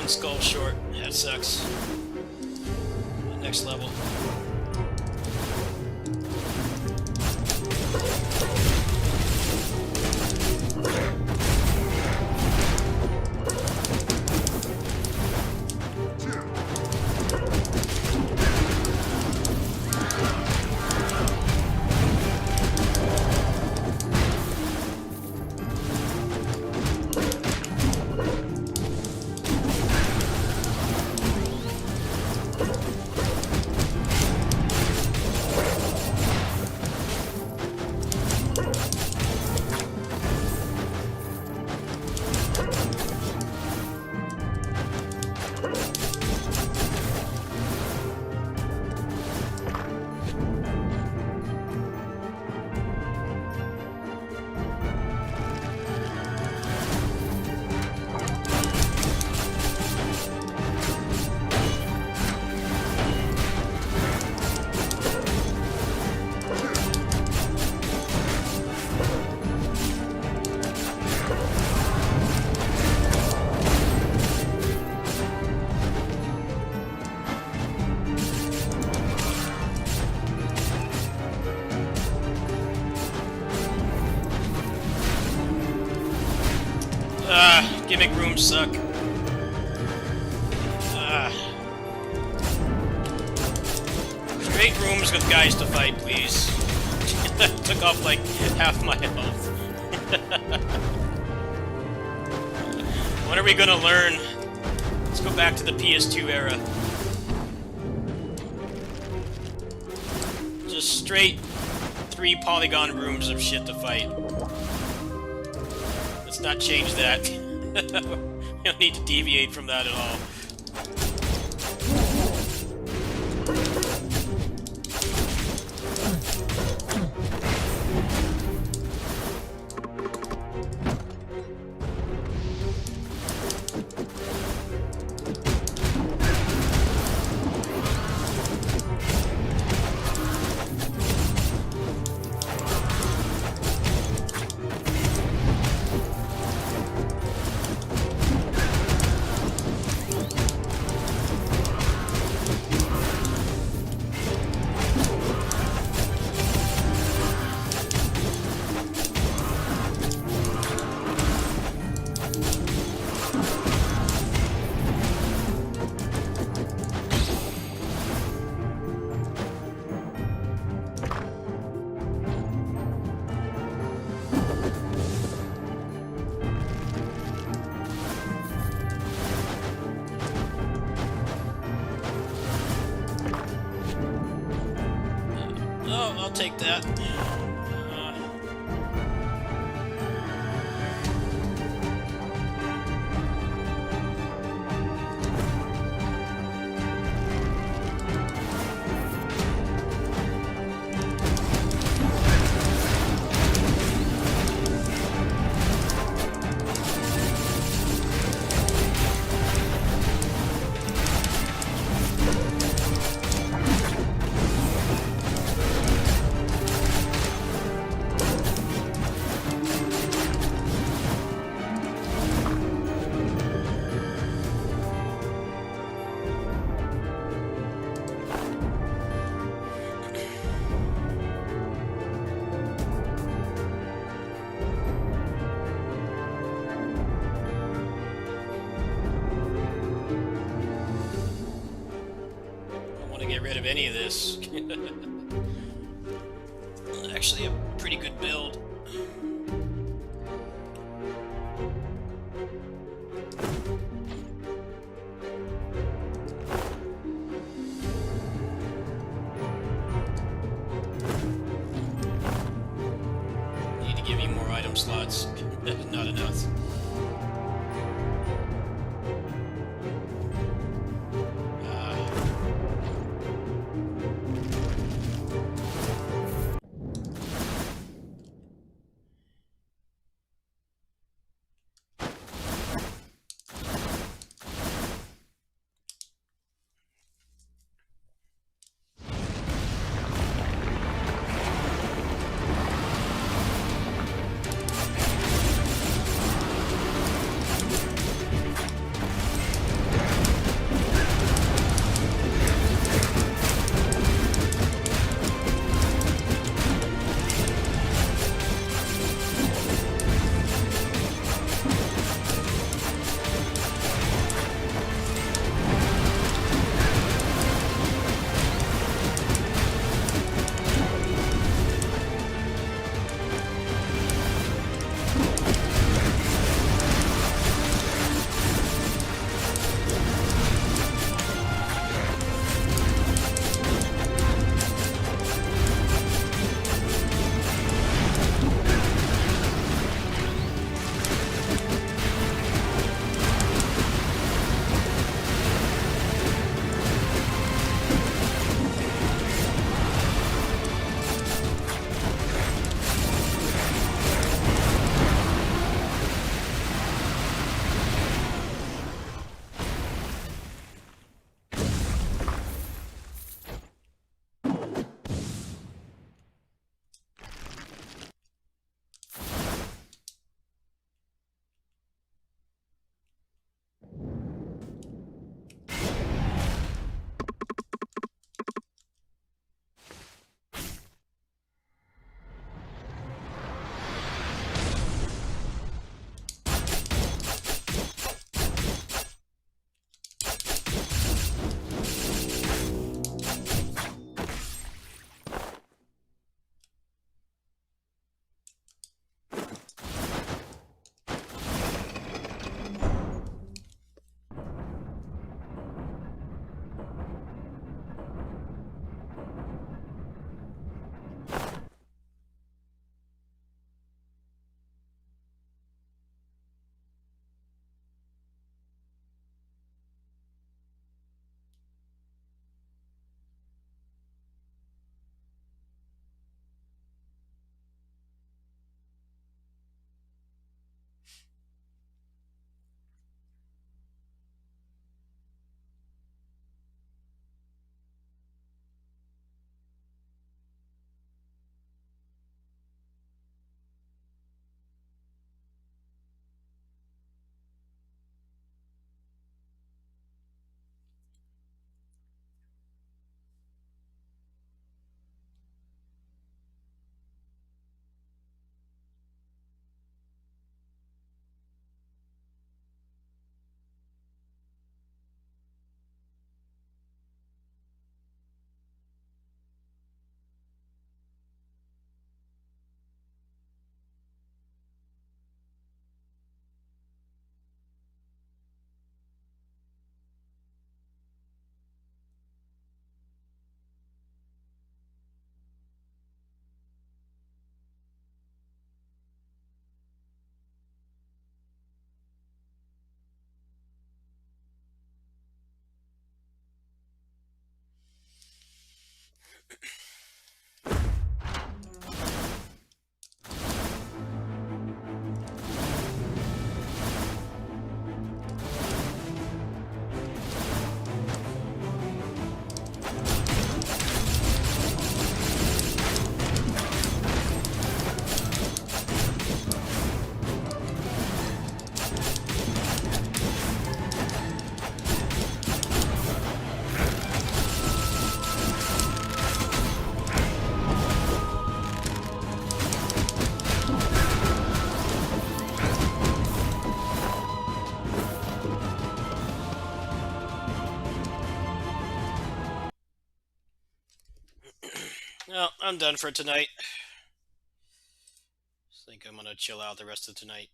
One skull short. That sucks. Next level. Gimmick rooms suck. Straight rooms with guys to fight, please. Took off like half my health. When are we gonna learn? Let's go back to the PS2 era. Just straight 3 polygon rooms of shit to fight. Let's not change that. We don't need to deviate from that at all. I'll take that. Get rid of any of this. Actually, a pretty good build. Need to give me more item slots. Not enough. Well, I'm done for tonight. I think I'm gonna chill out the rest of tonight.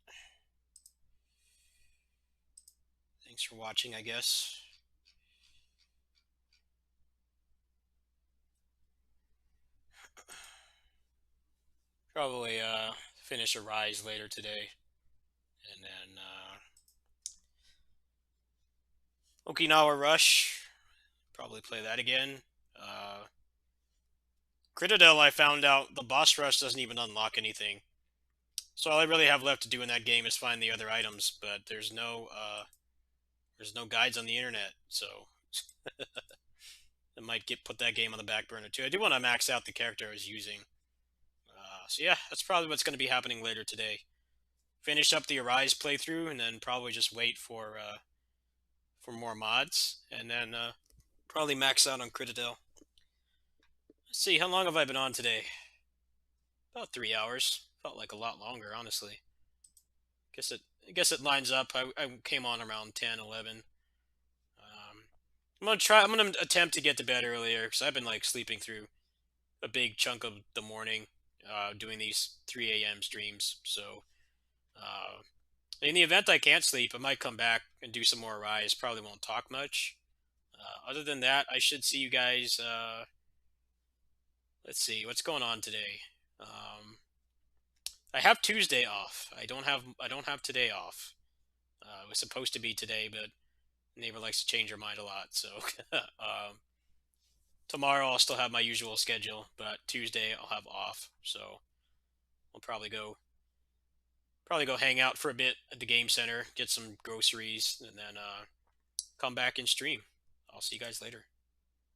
Thanks for watching, I guess. Probably finish Arise later today, and then Okinawa Rush. Probably play that again. Critadel, I found out the boss rush doesn't even unlock anything. So all I really have left to do in that game is find the other items, but there's no guides on the internet, so I might put that game on the back burner too. I do want to max out the character I was using. So yeah, that's probably what's going to be happening later today. Finish up the Arise playthrough, and then probably just wait for more mods, and then probably max out on Critadel. Let's see, how long have I been on today? About 3 hours. Felt like a lot longer, honestly. I guess it lines up. I came on around 10, 11. I'm gonna attempt to get to bed earlier because I've been like sleeping through a big chunk of the morning, doing these 3 a.m. streams. So, in the event I can't sleep, I might come back and do some more Rise. Probably won't talk much. Other than that, I should see you guys. Let's see what's going on today. I have Tuesday off. I don't have today off. It was supposed to be today, but neighbor likes to change her mind a lot. So tomorrow I'll still have my usual schedule, but Tuesday I'll have off. So I'll probably go hang out for a bit at the game center, get some groceries, and then come back and stream. I'll see you guys later.